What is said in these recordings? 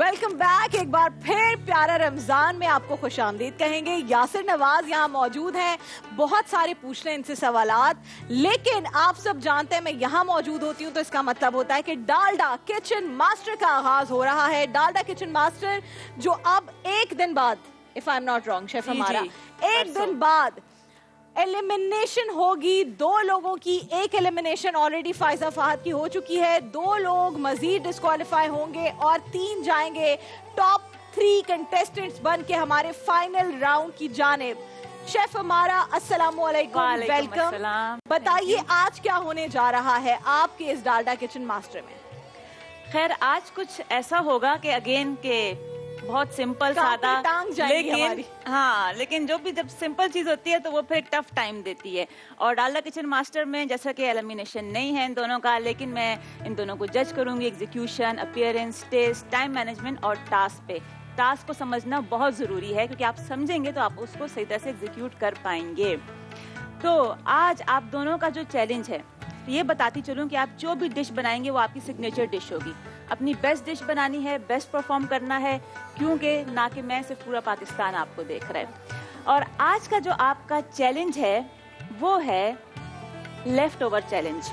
Welcome back. एक बार फिर प्यारा रमजान में आपको खुशामदीद कहेंगे। यासिर नवाज यहाँ मौजूद हैं, बहुत सारे पूछ रहे हैं इनसे सवालात, लेकिन आप सब जानते हैं मैं यहाँ मौजूद होती हूँ तो इसका मतलब होता है कि डालडा किचन मास्टर का आगाज हो रहा है। डालडा किचन मास्टर जो अब एक दिन बाद, if I am not wrong chef हमारा, एक दिन बाद एलिमिनेशन होगी। 2 लोगों की, एक एलिमिनेशन ऑलरेडी फाइजा फहद की हो चुकी है, 2 लोग मजीद डिस्क्वालीफाई होंगे और 3 जाएंगे टॉप 3 कंटेस्टेंट्स बन के हमारे फाइनल राउंड की जानिब। शेफ हमारा अस्सलामुअलैकुम, वेलकम। बताइए आज क्या होने जा रहा है आपके इस डालडा किचन मास्टर में? खैर आज कुछ ऐसा होगा कि अगेन के बहुत सिंपल सादा, लेकिन जो भी जब सिंपल चीज होती है तो वो फिर टफ टाइम देती है। और डालडा किचन मास्टर में जैसा कि एलिमिनेशन नहीं है इन दोनों का, लेकिन मैं इन दोनों को जज करूंगी execution, appearance, taste, time management और टास्क पे। टास्क को समझना बहुत जरूरी है क्योंकि आप समझेंगे तो आप उसको सही तरह से एग्जीक्यूट कर पाएंगे। तो आज आप दोनों का जो चैलेंज है, ये बताती चलूं कि आप जो भी डिश बनाएंगे वो आपकी सिग्नेचर डिश होगी। अपनी बेस्ट डिश बनानी है, बेस्ट परफॉर्म करना है, क्योंकि ना कि मैं सिर्फ पूरा पाकिस्तान आपको देख रहा है। और आज का जो आपका चैलेंज है वो है लेफ्ट ओवर चैलेंज।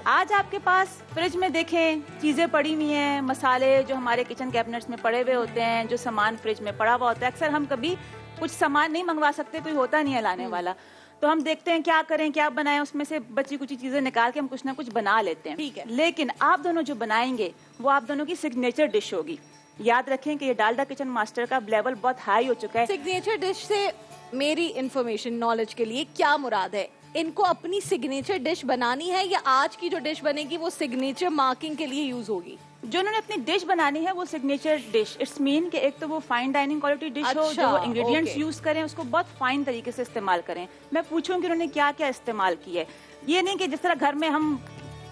आज आपके पास फ्रिज में देखें चीजें पड़ी हुई हैं, मसाले जो हमारे किचन कैबिनेट्स में पड़े हुए होते हैं, जो सामान फ्रिज में पड़ा हुआ होता है। अक्सर हम कभी कुछ सामान नहीं मंगवा सकते, कोई होता नहीं है लाने वाला, तो हम देखते हैं क्या करें, क्या बनाएं, उसमें से बची कुछ चीजें निकाल के हम कुछ ना कुछ बना लेते हैं। ठीक है। लेकिन आप दोनों जो बनाएंगे वो आप दोनों की सिग्नेचर डिश होगी। याद रखें कि ये डालडा किचन मास्टर का लेवल बहुत हाई हो चुका है। सिग्नेचर डिश से मेरी इंफॉर्मेशन नॉलेज के लिए क्या मुराद है? इनको अपनी सिग्नेचर डिश बनानी है या आज की जो डिश बनेगी वो सिग्नेचर मार्किंग के लिए यूज होगी? जो उन्होंने अपनी डिश बनानी है वो सिग्नेचर डिश, इट्स मीन कि एक तो वो फाइन डाइनिंग क्वालिटी डिश हो, जो वो इंग्रेडिएंट्स यूज करें उसको बहुत फाइन तरीके से इस्तेमाल करें। मैं पूछूं कि उन्होंने क्या क्या इस्तेमाल किया है। ये नहीं कि जिस तरह घर में हम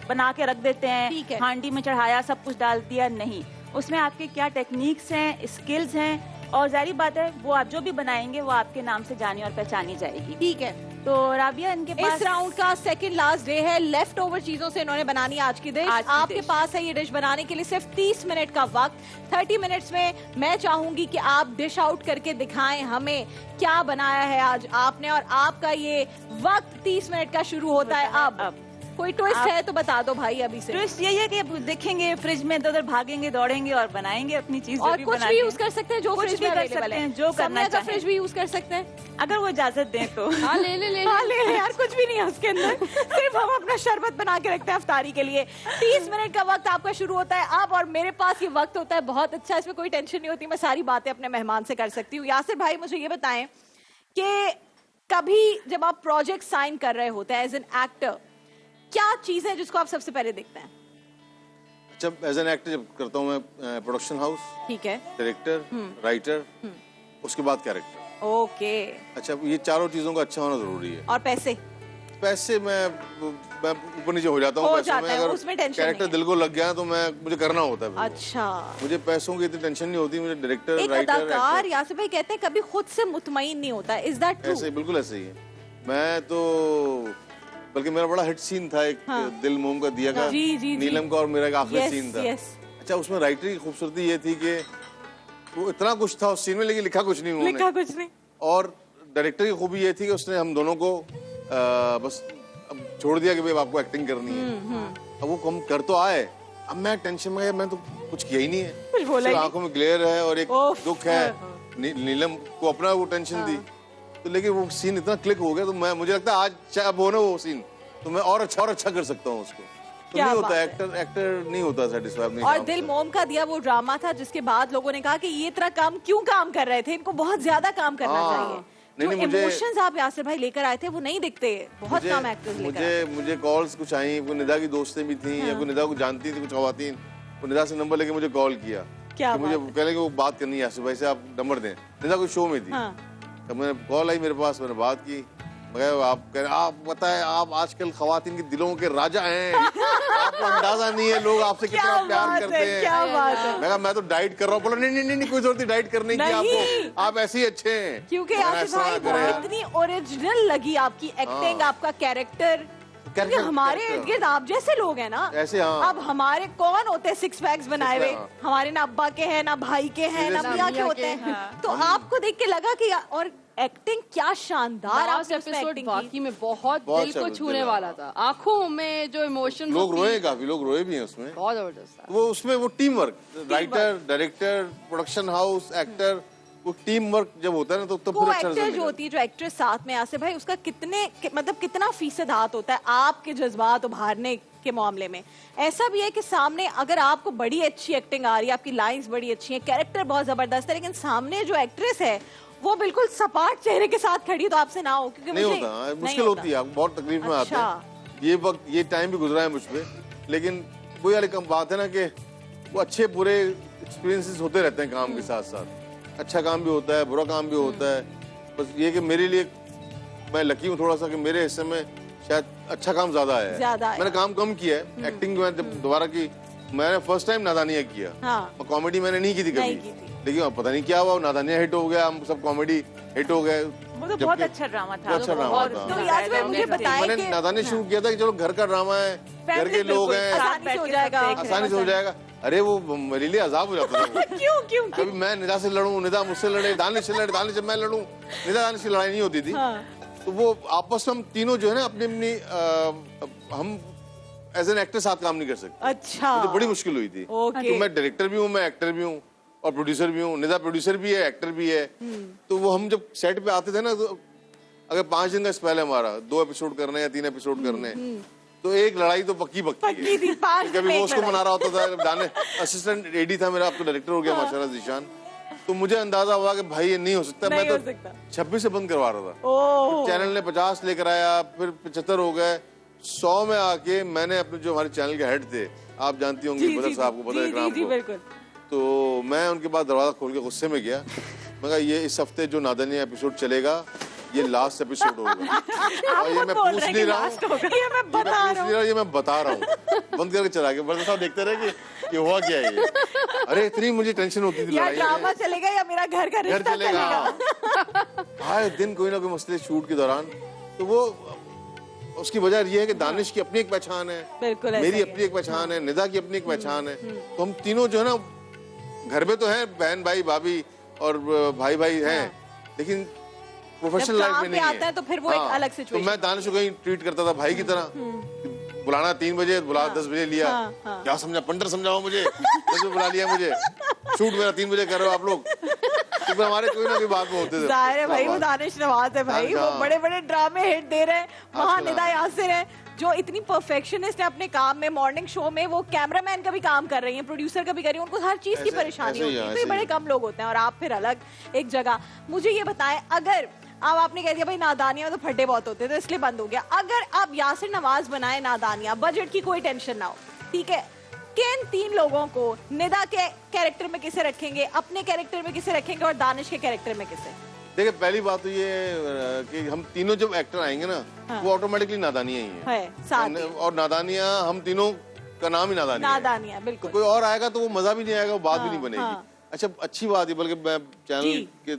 बना के रख देते हैं, हांडी में चढ़ाया सब कुछ डाल दिया, नहीं, उसमें आपके क्या टेक्निक्स हैं, स्किल्स हैं, और जारी बात है वो आप जो भी बनाएंगे वो आपके नाम से जानी और पहचानी जाएगी। ठीक है। तो राबिया इनके पास इस राउंड का सेकंड लास्ट डे है। लेफ्ट ओवर चीजों से इन्होंने बनानी आज की डिश। आपके पास है ये डिश बनाने के लिए सिर्फ 30 मिनट का वक्त। 30 मिनट्स में मैं चाहूंगी कि आप डिश आउट करके दिखाएं हमें क्या बनाया है आज आपने, और आपका ये वक्त 30 मिनट का शुरू होता है अब। कोई ट्विस्ट है तो बता दो भाई अभी से। ट्विस्ट यही है कि देखेंगे फ्रिज में इधर भागेंगे दौड़ेंगे और बनाएंगे अपनी चीज। और कुछ भी यूज कर सकते हैं, जो फ्रिज में अवेलेबल है, जो करना चाहें। फ्रिज भी यूज कर सकते हैं अगर वो इजाजत दें तो। हाँ ले यार, कुछ भी नहीं है उसके अंदर, सिर्फ हम अपना शरबत बना के रखते हैं अफ्तारी के लिए। 30 मिनट का वक्त आपका शुरू होता है अब, और मेरे पास ये वक्त होता है बहुत अच्छा, इसमें कोई टेंशन नहीं होती, मैं सारी बातें अपने मेहमान से कर सकती हूँ। यासिर भाई मुझे ये बताएं कि कभी जब आप प्रोजेक्ट साइन कर रहे होते हैं एज एन एक्टर, क्या चीज है जिसको आप सबसे पहले देखते हैं? जब एज एन एक्टर जब करता हूँ मैं प्रोडक्शन हाउस, ठीक है, डायरेक्टर, राइटर, उसके बाद कैरेक्टर। ओके। अच्छा, ये चारों चीजों का अच्छा होना जरूरी है। और पैसे मैं ऊपर नीचे हो जाता हूँ पैसों में। अगर कैरेक्टर दिल को लग गया तो मुझे करना होता है। अच्छा, मुझे पैसों की इतनी टेंशन नहीं होती। मुझे डायरेक्टर, राइटर, अदाकार यासिर भाई कहते हैं कभी खुद से मुतमईन नहीं होता, इज दैट ट्रू? ऐसे बिल्कुल ऐसे ही है। मैं तो बल्कि मेरा बड़ा हिट सीन था एक, दिल मोम का दिया का, नीलम का और मेरा एक आखिरी सीन था। अच्छा, उसमें राइटर की खूबसूरती ये थी कि वो इतना कुछ था उस सीन में लेकिन लिखा कुछ नहीं। और डायरेक्टर की खूबी ये थी कि उसने हम दोनों को बस अब छोड़ दिया कि भाई आपको एक्टिंग करनी है। अब वो हम कर तो आए, अब मैं टेंशन में, मैं तो कुछ किया ही नहीं है, आंखों में ग्लेयर है और एक दुख है। नीलम को अपना वो टेंशन थी, तो लेकिन वो सीन इतना क्लिक हो गया तो मुझे लगता है आज चाहे वो ना वो सीन तो मैं और अच्छा कर सकता हूँ उसको। तो नहीं होता, एक्टर नहीं होता सेटिस्फाइड। और दिल मोम का दिया वो ड्रामा था जिसके बाद लोगों ने कहा कि ये इतना काम कर रहे थे, इनको बहुत ज्यादा काम करना चाहिए। जो इमोशंस आप यासिर भाई लेकर आए थे वो नहीं दिखते बहुत कम एक्टर्स लेकर आए। मुझे कॉल्स कुछ आई, वो निदा की दोस्तें भी थी, या कोई निदा को जानती थी कुछ खवातीन, वो निदा से नंबर लेके मुझे कॉल किया कि मुझे कहले कि वो बात करनी है यासिर भाई से, आप नंबर दें। निदा कोई शो में थी, तब मैंने कॉल आई मेरे पास, मैंने बात की। आप बताएं, आप आजकल खवातीन के दिलों के राजा हैं, आपको अंदाजा नहीं है लोग आपसे कितना प्यार करते हैं। क्या बात है? मैं कहा मैं तो डाइट कर रहा हूँ। बोला नहीं कोई जरूरत नहीं डाइट करने की, आपको आप ऐसे ही अच्छे हैं। क्योंकि यासिर भाई इतनी ओरिजिनल लगी आपकी एक्टिंग, आपका कैरेक्टर, क्योंकि हमारे इर्द गिर्द आप जैसे लोग हैं ना ऐसे। हाँ। अब हमारे कौन होते हैं सिक्स पैक्स बनाए हुए? हाँ। हमारे ना अब्बा के हैं, ना भाई के हैं, ना मियाँ के होते हैं। तो आपको देख के लगा कि और एक्टिंग क्या शानदार लास्ट एपिसोड वाकई में बहुत दिल को छूने वाला था। आंखों में जो इमोशन, लोग रोए, काफी लोग रोए भी हैं उसमें। बहुत जबरदस्त था वो उसमें वो team work, writer, director, production house, actor, वो टीम वर्क जब होता है ना तो वो फिर अच्छा एक्टर जो होती है, जो एक्ट्रेस साथ में आसिफ भाई, उसका मतलब कितना फीसद हाथ होता है आपके जज्बात उभारने के मामले में। ऐसा भी है कि सामने अगर आपको बड़ी अच्छी एक्टिंग आ रही है, आपकी लाइंस बड़ी अच्छी है, कैरेक्टर बहुत जबरदस्त है, लेकिन सामने जो एक्ट्रेस है वो बिल्कुल सपाट चेहरे के साथ खड़ी, तो आपसे ना हो, क्योंकि नहीं होता, मुश्किल होती है, बहुत तकलीफ में आते हैं। ये वक्त, ये टाइम भी गुजरा है मुझ पे, लेकिन वही वाली कम बात है ना कि वो अच्छे बुरे एक्सपीरियंसेस होते रहते हैं काम के साथ साथ। अच्छा काम भी होता है, बुरा काम भी होता है। बस ये कि मेरे लिए मैं लकी हूँ थोड़ा सा कि मेरे हिस्से में शायद अच्छा काम ज्यादा है। मैंने काम कम किया है। एक्टिंग में जब दोबारा की, मैंने फर्स्ट टाइम नादानिया किया। हाँ। कॉमेडी मैंने नहीं की थी कभी, लेकिन पता नहीं क्या हुआ, नादानिया हिट हो गया, हम सब कॉमेडी हिट हो गए। वो तो बहुत अच्छा ड्रामा था। अच्छा ड्रामा था। तो यार भाई मुझे बताएं मैंने नादानिया शुरू किया था कि चलो घर का ड्रामा है, घर के लोग हैं, आसानी से हो जाएगा। अरे वो मेरे लिए अजाब हो जाता था। क्यों? अभी मैं निदा से लड़ूं, निदा मुझसे लड़े, दानिश से लड़े, दानिश से मैं लड़ूं, निदा दानिश की लड़ाई नहीं होती थी। तो वो आपस में हम तीनों जो है ना अपनी हम एज एन एक्टर साथ काम नहीं कर सकते। अच्छा। मुझे बड़ी मुश्किल हुई थी। तो मैं डायरेक्टर भी हूँ, मैं एक्टर भी हूँ और प्रोड्यूसर भी हूँ। निदा प्रोड्यूसर भी है, एक्टर भी है। तो वो हम जब सेट पे आते थे ना, तो अगर 5 दिन का स्पेल है हमारा, 2 एपिसोड करने या 3 एपिसोड करने, तो एक लड़ाई तो पक्की थी। कभी वो उसको मना रहा होता था, गाने असिस्टेंट एडी था मेरा, अब तो डायरेक्टर हो गया माशाल्लाह जीशान। तो मुझे अंदाजा हुआ कि भाई ये नहीं हो सकता। मैं तो 26 से बंद करवा रहा था। चैनल ने 50 लेकर आया, फिर 75 हो गए, 100 में आके मैंने अपने जो हमारे चैनल के हेड थे, आप जानती होंगी बदर साहब को, बदर इकराम को, तो मैं उनके बाद दरवाजा खोल के गुस्से में गया। मैं कहा ये इस हफ्ते जो नादानिया एपिसोड चलेगा ये लास्ट एपिसोड होगा। और ये मैं पूछ नहीं रहा हूँ, ये मैं बता रहा हूँ। बंद करके चला गया। बदर साहब देखते रहे कि ये हुआ क्या है ये। अरे इतनी मुझे टेंशन होती थी, ड्रामा चलेगा या मेरा घर का रिश्ता चलेगा। हर दिन कोई ना कोई मसले शूट के दौरान। तो वो उसकी वजह ये है कि दानिश की अपनी एक पहचान है, मेरी अपनी एक पहचान है, निदा की अपनी एक पहचान है। तो हम तीनों जो है ना घर में तो हैं, बहन भाई भाभी और भाई भाई हैं, लेकिन प्रोफेशनल लाइफ में नहीं है। तो फिर वो एक अलग सिचुएशन। तो मैं दानिश को कहीं ट्रीट करता था भाई की तरह। बुलाना 3 बजे, बुला 10 बजे लिया। क्या समझा, पंडर समझाओ मुझे, 10 बजे बुला लिया मुझे, शूट मेरा 3 बजे कर रहे हो आप लोग। तो हमारे कोई ना कोई बात में होते थे। जाहिर है भाई, वो दानिश नवाज है भाई, वो बड़े बड़े ड्रामे हिट दे रहे हैं। वहाँ निदा यासिर है जो इतनी परफेक्शनिस्ट है अपने काम में। मॉर्निंग शो में वो कैमरामैन का भी काम कर रही है, प्रोड्यूसर का भी कर रही है, उनको हर चीज की परेशानी होती है। तो ये बड़े कम लोग होते हैं और आप फिर अलग एक जगह। मुझे ये बताएं, अगर अब आपने कह दिया भाई नादानिया में तो फड्डे बहुत होते थे इसलिए बंद हो गया, अगर आप यासिर नवाज बनाए नादानिया, बजट की कोई टेंशन ना हो, ठीक है, किन 3 लोगों को निदा के कैरेक्टर में किसे रखेंगे, अपने कैरेक्टर में किसे रखेंगे और दानिश के कैरेक्टर में किसे? देखिए पहली बात तो ये कि हम तीनों जब एक्टर आएंगे ना, वो ऑटोमेटिकली नादानिया ही है। और नादानिया हम तीनों का नाम ही नादानिया है। बिल्कुल। तो कोई और आएगा तो वो मजा भी नहीं आएगा, वो बात भी नहीं बनेगी। अच्छा अच्छी बात है, बल्कि मैं चैनल के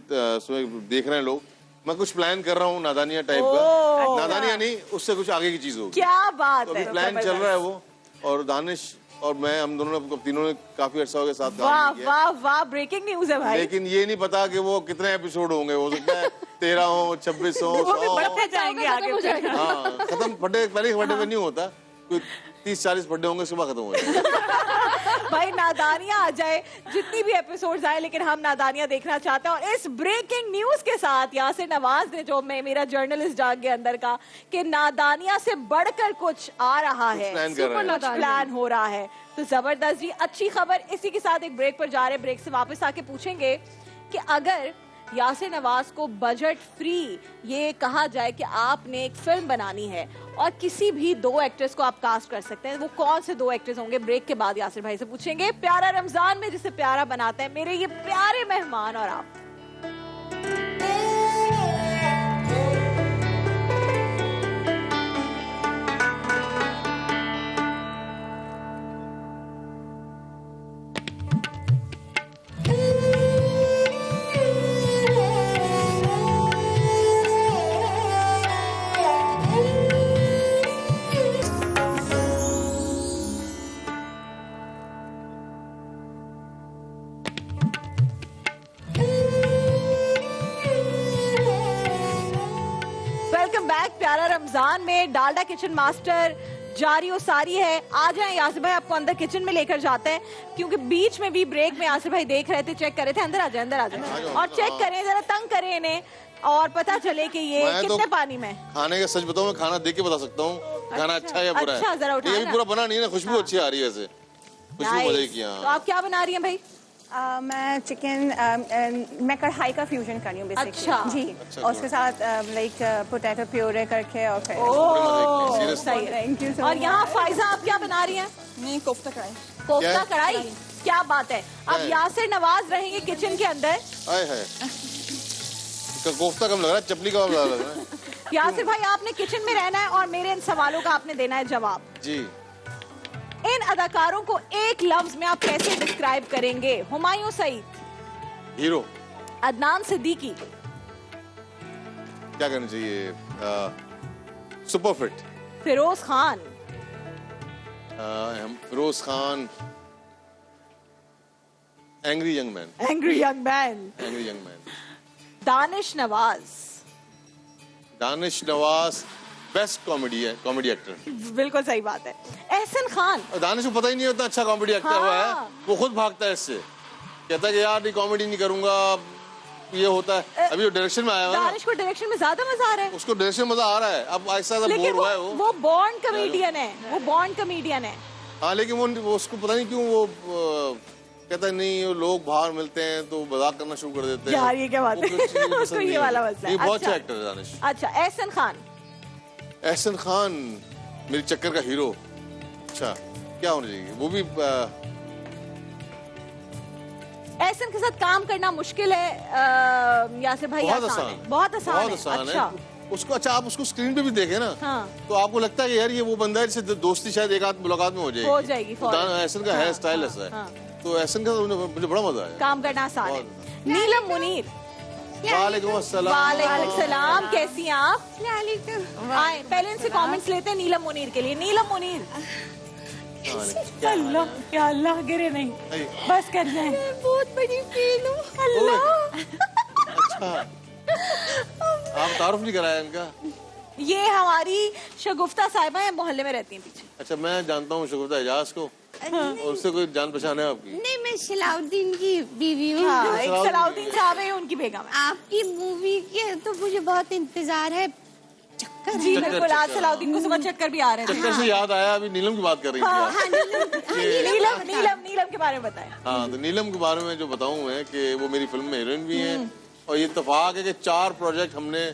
देख रहे हैं लोग, मैं कुछ प्लान कर रहा हूँ नादानिया टाइप का। नादानिया नहीं, उससे कुछ आगे की चीज होगी। क्या बात है। अभी प्लान चल रहा है वो, और दानिश और मैं, हम दोनों ने तीनों ने काफी अर्सा हो गया साथ काम किया। वाह वाह, ब्रेकिंग न्यूज है भाई। लेकिन ये नहीं पता कि वो कितने एपिसोड होंगे, हो सकता है 13 हो, 26 हो, 100 जाएंगे आगे। हाँ, खत्म फटे पहले फटे में नहीं होता, कोई 30-40 फटे होंगे, सुबह खत्म हो जाएगा। भाई नादानिया आ जाए, जितनी भी एपिसोड्स आए, लेकिन हम नादानिया देखना चाहते हैं। और इस ब्रेकिंग न्यूज के साथ यासिर नवाज ने, जो मेरा जर्नलिस्ट जाग गया अंदर का, कि नादानिया से बढ़कर कुछ आ रहा है, प्लान हो रहा है। तो जबरदस्त जी, अच्छी खबर। इसी के साथ एक ब्रेक पर जा रहे हैं। ब्रेक से वापस आके पूछेंगे कि अगर यासिर नवाज को बजट फ्री ये कहा जाए कि आपने एक फिल्म बनानी है और किसी भी 2 एक्टर्स को आप कास्ट कर सकते हैं, वो कौन से 2 एक्टर्स होंगे? ब्रेक के बाद यासिर भाई से पूछेंगे। प्यारा रमजान में जिसे प्यारा बनाते हैं मेरे ये प्यारे मेहमान और आप। रमजान में डालडा किचन मास्टर जारी और सारी है। आ जाएं यासिर भाई, आपको अंदर किचन में लेकर जाते हैं, क्योंकि बीच में भी ब्रेक में यासिर भाई देख रहे थे, चेक कर रहे थे। अंदर आ जाए, अंदर आ जाए और चेक करें, जरा तंग करें इन्हें और पता चले कि ये कितने पानी में। खाने का सच बताऊं, मैं खाना देख के बता सकता हूँ खाना अच्छा है या बुरा है। अच्छा, जरा उठाना। ये पूरा बना नहीं है ना, खुशबू अच्छी आ रही है ऐसे, खुशबू मजे की। तो आप क्या बना रही हैं भाई? मैं चिकन मैं कढ़ाई का फ्यूजन कर रही हूँ बेसिकली। अच्छा जी। अच्छा, और उसके साथ लाइक पोटैटो प्योरे करके और फिर ओह सही है। थैंक यू सो और यहाँ फाइजा आप क्या बना रही हैं? मैं कोफ्ता कढ़ाई। कोफ्ता कढ़ाई, क्या बात है। अब यासिर नवाज रहेंगे किचन के अंदर। आए है इसका कोफ्ता कम लग रहा है, चपली का लग रहा है। यासिर भाई आपने किचन में रहना है और मेरे इन सवालों का आपने देना है जवाब। जी। इन अदाकारों को एक लफ्ज में आप कैसे डिस्क्राइब करेंगे? हुमायूं सईद, हीरो। अदनान सिद्दीकी, क्या करना चाहिए? Super fit. Feroze Khan, Feroze Khan, angry young man. Angry young man, angry young man. Danish Nawaz, Danish Nawaz best comedy है, कॉमेडी एक्टर। बिल्कुल सही बात है। एहसन खान, दानिश को पता ही नहीं होता अच्छा कॉमेडी एक्टर हुआ है, वो खुद भागता है इससे, कहता है कि यार ये कॉमेडी नहीं करूंगा, ये होता है। अभी वो डायरेक्शन में आया हुआ है, दानिश को डायरेक्शन में ज्यादा मजा आ रहा है। उसको डायरेक्शन मजा आ रहा है, अब ऐसा बोर हुआ है वो बॉर्न कॉमेडियन है, वो बॉर्न कॉमेडियन है। हाँ, लेकिन वो उसको पता नहीं क्यों वो कहता है नहीं, वो लोग बाहर मिलते हैं तो मजाक करना शुरू कर देते हैं। यार ये क्या बात है, उसको ये वाला मसला है। ये बहुत अच्छा एक्टर है दानिश। अच्छा, एहसन खान। एहसन खान मेरी चक्कर का हीरो। अच्छा, क्या होना चाहिए? वो भी एहसन के साथ काम करना मुश्किल है यासिर भाई? बहुत आसान है, बहुत आसान है। अच्छा। उसको अच्छा आप उसको स्क्रीन पे भी देखें ना, हाँ। तो आपको लगता है कि यार ये वो बंदा है जिससे दोस्ती शायद एक आध मुलाकात में हो जाएगी। एहसन का हेयर स्टाइल ऐसा है, तो एहसन का मुझे बड़ा मजा आया। काम करना आसान है। नीलम मुनीर, वालेकुम अस्सलाम। वालेकुम सलाम, कैसी हैं आप? आए, पहले इनसे कमेंट्स लेते हैं नीलम मुनीर के लिए। नीलम मुनीर, अल्लाह या अल्लाह, गिरे नहीं, बस करना है। बहुत बड़ी फैन हूँ। अल्लाह। अच्छा, आप तारुफ नहीं कराया इनका? ये हमारी शगुफ्ता साहिबा है, मोहल्ले में रहती हैं पीछे। अच्छा, मैं जानता हूँ शगुफ्ता एजाज को, और उससे कोई जान पहचान है आपकी? नहीं, मैं सलाउद्दीन की बीवी हूँ। हाँ, एक सलाउद्दीन साहब है, उनकी बेगम है। आपकी मूवी के तो मुझे बहुत इंतजार है। चक्कर जी बिल्कुल, आज सलाउद्दीन को सुबह चक्कर भी आ रहे थे। चक्कर से याद आया, अभी नीलम की बात कर रही थी। नीलम के बारे में बताएं। हाँ, तो नीलम के बारे में जो बताऊँ मैं कि वो मेरी फिल्म में हीरोइन भी है, और ये इत्तेफाक है कि 4 प्रोजेक्ट हमने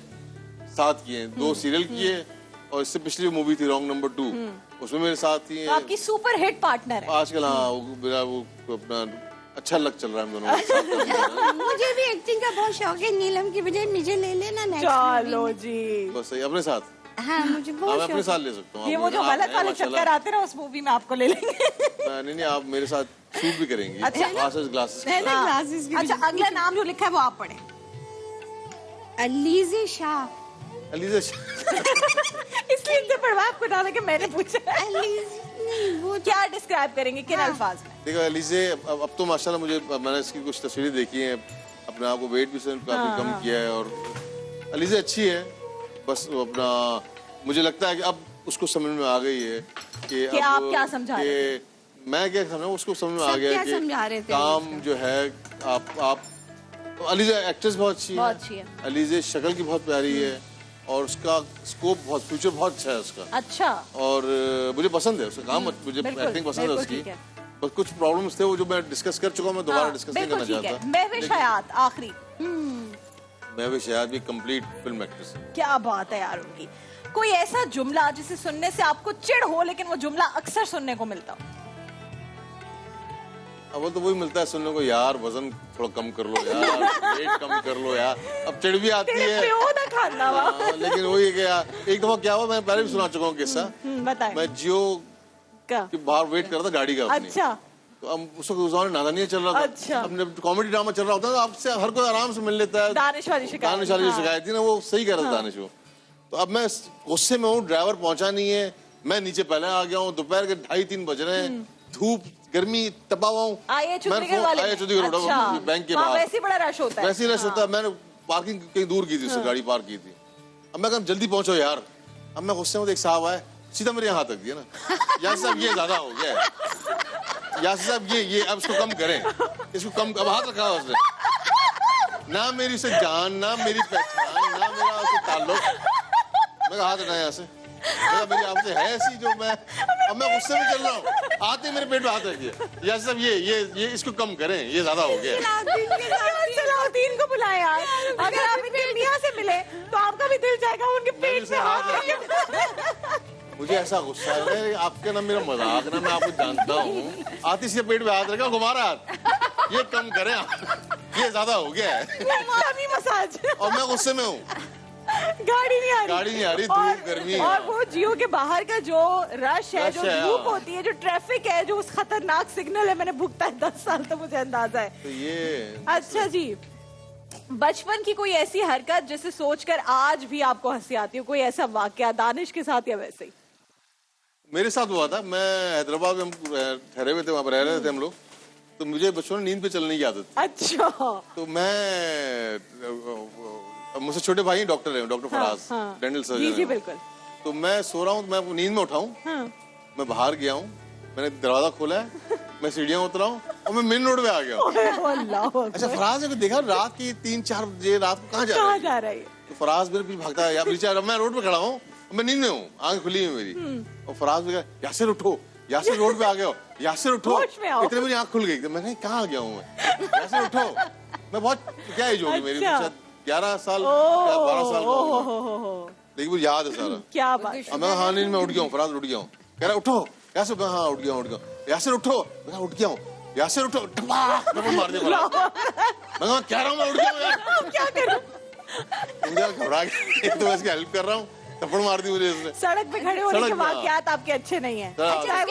साथ किए, 2 सीरियल किए, और इससे पिछली मूवी थी रॉन्ग नंबर 2, उसमें मेरे साथ थी। तो आपकी सुपर हिट पार्टनर है आजकल। हाँ, वो अपना अच्छा लग चल रहा है हम दोनों। मुझे भी एक्टिंग का बहुत शौक है। नीलम की बजाय मुझे ले लेना नेक्स्ट। चलो जी, बस सही, अपने साथ। हाँ, मुझे हाँ, बहुत मैं अपने साथ ले सकता हूँ। ये वो जो गलत वाले चक्कर आते ना, उस मूवी में आपको ले लेंगे। नहीं, आप मेरे साथ शूट भी करेंगी। अच्छा। ग्लासेस। अच्छा, अगला नाम जो लिखा है वो आप पढ़ें। अलीज़े शाह। अलीज़ा इसलिए इनसे पढ़वा आपको डाला कि मैंने पूछा। नहीं, वो क्या डिस्क्राइब करेंगे किन अल्फाज में? देखो अलीज़े, अब तो माशाल्लाह मुझे, मैंने इसकी कुछ तस्वीरें देखी हैं, अपने आप को वेट भी काफी कम किया है, और अलीज़े अच्छी है। बस वो अपना, मुझे लगता है कि अब उसको समझ में आ गई है कि अब आप क्या समझा रहे थे? मैं क्या समझा, उसको समझ में आ गया कि काम जो है आप अलीज़े एक्ट्रेस बहुत अच्छी है। अलीज़े शक्ल की बहुत प्यारी है, और उसका स्कोप बहुत, फ्यूचर बहुत अच्छा है उसका। अच्छा। और मुझे पसंद है उसका काम, मुझे एक्टिंग पसंद है उसकी। बस कुछ प्रॉब्लम्स थे वो जो मैं डिस्कस कर चुका हूं, मैं दोबारा डिस्कस नहीं करना चाहता। महविश हयात आखिरी। महविश हयात भी कंप्लीट फिल्म एक्ट्रेस है। क्या बात है यार उनकी। कोई ऐसा जुमला जिसे सुनने से आपको चिढ़ हो, लेकिन वो जुमला अक्सर सुनने को मिलता हो? अब तो वही मिलता है सुनने को, यार वजन थोड़ा कम कर लो यार, वेट कम कर लो यार। अब चिढ़ भी आती है, लेकिन वही कि यार, एक दफा क्या हुआ, मैं पहले भी सुना चुका हूँ किस्सा। बताएं। मैं जियो के बाहर वेट कर रहा था गाड़ी का अपनी। अच्छा। तो अब उस वक्त नादानिया चल रहा था। अच्छा। अपने कॉमेडी ड्रामा चल रहा होता है, तो आपसे हर कोई आराम से मिल लेता है। दानिश वाली शिकायत थी ना, वो सही कह रहा था दानिश वो। तो अब मैं गुस्से में हूँ, ड्राइवर पहुंचा नहीं है, मैं नीचे पहले आ गया हूँ, दोपहर के 2:30-3 बज रहे हैं, धूप गर्मी तपा हुआ हूँ। बैंक के बाहर वैसे बड़ा रश होता है। वैसे रश होता है। मैंने पार्किंग कहीं दूर की थी, उससे गाड़ी पार्क की थी। अब मैं कहा जल्दी पहुंचो यार, अब मैं गुस्से में एक साहब आए, सीधा मेरे यहाँ तक दिया ना, यासिर साहब ये ज्यादा हो गया है, यासिर साहब ये अब इसको कम करें, इसको कम, अब हाथ रखा है उसने, ना मेरी उसे जान, ना मेरी पहचान, ना मेरा उससे ताल्लुक। मैं हाथ हटाया यहाँ से, मेरी आपसे है ऐसी जो मैं, अब मैं गुस्से में चल रहा हूँ, आते मेरे पेट में हाथ रखिए, यासिर साहब ये इसको कम करें, ये ज्यादा हो गया। सलाउद्दीन को बुलाएं यार, अगर आप इनके मियां से मिले तो आपका भी दिल जाएगा उनके पेट में हाथ रखे। मुझे ऐसा गुस्सा है, आपके ना मेरा मजाक ना, मैं आपको जानता हूँ, आतिश के पेट में हाथ रखा, घुमा रहा हाथ, ये कम करें आप, ये ज्यादा हो गया है। मसाज, और मैं गुस्से में हूँ, गाड़ी नहीं आ रही, धूप गर्मी, और वो जियो के बाहर का जो रश है, जो धूप होती है, जो ट्रैफिक है, जो उस खतरनाक सिग्नल है, मैंने भुगता है 10 साल, तो मुझे अंदाजा है। तो ये अच्छा जी, बचपन की कोई ऐसी हरकत जिसे सोचकर आज भी आपको हंसी आती हो, कोई ऐसा वाकया दानिश के साथ या वैसे ही? मेरे साथ हुआ था, मैं हैदराबाद में हम ठहरे हुए थे, वहाँ पर रह रहे थे हम लोग, तो मुझे बचपन में नींद पे चलने की आदत थी। अच्छा। तो मैं, मुझसे छोटे भाई डॉक्टर है, डॉक्टर फराज, डेंटल सर्जन। जी बिल्कुल। तो मैं सो रहा हूँ, मैं नींद में उठाऊँ, मैं बाहर गया हूँ, मैंने दरवाजा खोला है, मैं सीढ़ियाँ उतरा हूँ और मैं मेन रोड पे आ गया हूँ। अच्छा, फराज ने देखा रात की 3-4 बजे रात को कहाँ जा रहा है? तो फराज मेरे पीछे भागता है, या पीछे मैं रोड पे खड़ा हूँ, मैं नींद में हूँ, आंख खुली है मेरी, और फराज ने कहा यासिर उठो, यासिर रोड पे आ गया हो, यासिर उठो, इतने मेरी आंख खुल गई, तो मैंने कहाँ आ गया हूँ मैं, यासिर उठो। मैं बहुत, क्या एज होगी मेरी, 11 साल 12 साल, लेकिन मुझे याद है सारा। क्या बात। मैं हाँ नींद में उठ गया हूँ, फराज उठ गया हूँ, कह रहा उठो, यासिर, हाँ उठ गया, यासिर उठो, मैं उठ गया हूँ, यासिर उठो, मार दिया, मैं कह रहा हूँ मैं उठ गया हूँ यार, क्या करूँ, मुझे घबरा गया, तो मैं इसकी हेल्प कर रहा हूँ, थप्पड़ मार दी मुझे इसने। सड़क पे खड़े होने के वाकयात आपके अच्छे नहीं है। अच्छा,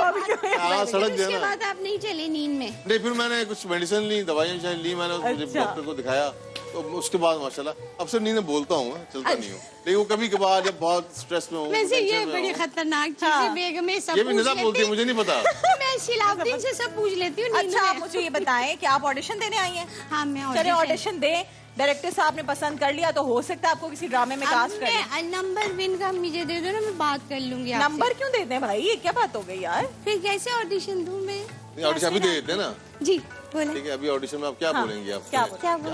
सड़क उसके बाद आप नहीं चले नींद में? नहीं, फिर मैंने कुछ मेडिसिन ली, दवाइयाँ ली, मैंने डॉक्टर को दिखाया, तो उसके बाद माशाल्लाह अब से नींद में बोलता हूँ, चलता नहीं हूँ, लेकिन वो कभी कभार जब बहुत स्ट्रेस में हूँ। वैसे ये बड़ी खतरनाक चीज है, बेगम सब ये भी निज़ाम बोलती है, मुझे नहीं पता। मैं सलाउद्दीन से सब पूछ लेती हूँ। अच्छा, आप मुझे ये बताएं कि आप ऑडिशन देने आई हैं? हाँ, मैं चलिए ऑडिशन दें, डायरेक्टर साहब ने पसंद कर लिया तो हो सकता है आपको किसी ड्रामे में कास्ट करें। नंबर विन का मुझे दे दो ना, मैं बात कर लूंगी आपसे। नंबर क्यों देते हैं भाई, ये क्या बात हो गई यार? फिर कैसे ऑडिशन दूं मैं? ऑडिशन अभी दे देते हैं ना जी, बोले। ठीक है, अभी ऑडिशन में आप क्या बोलेंगी? आप क्या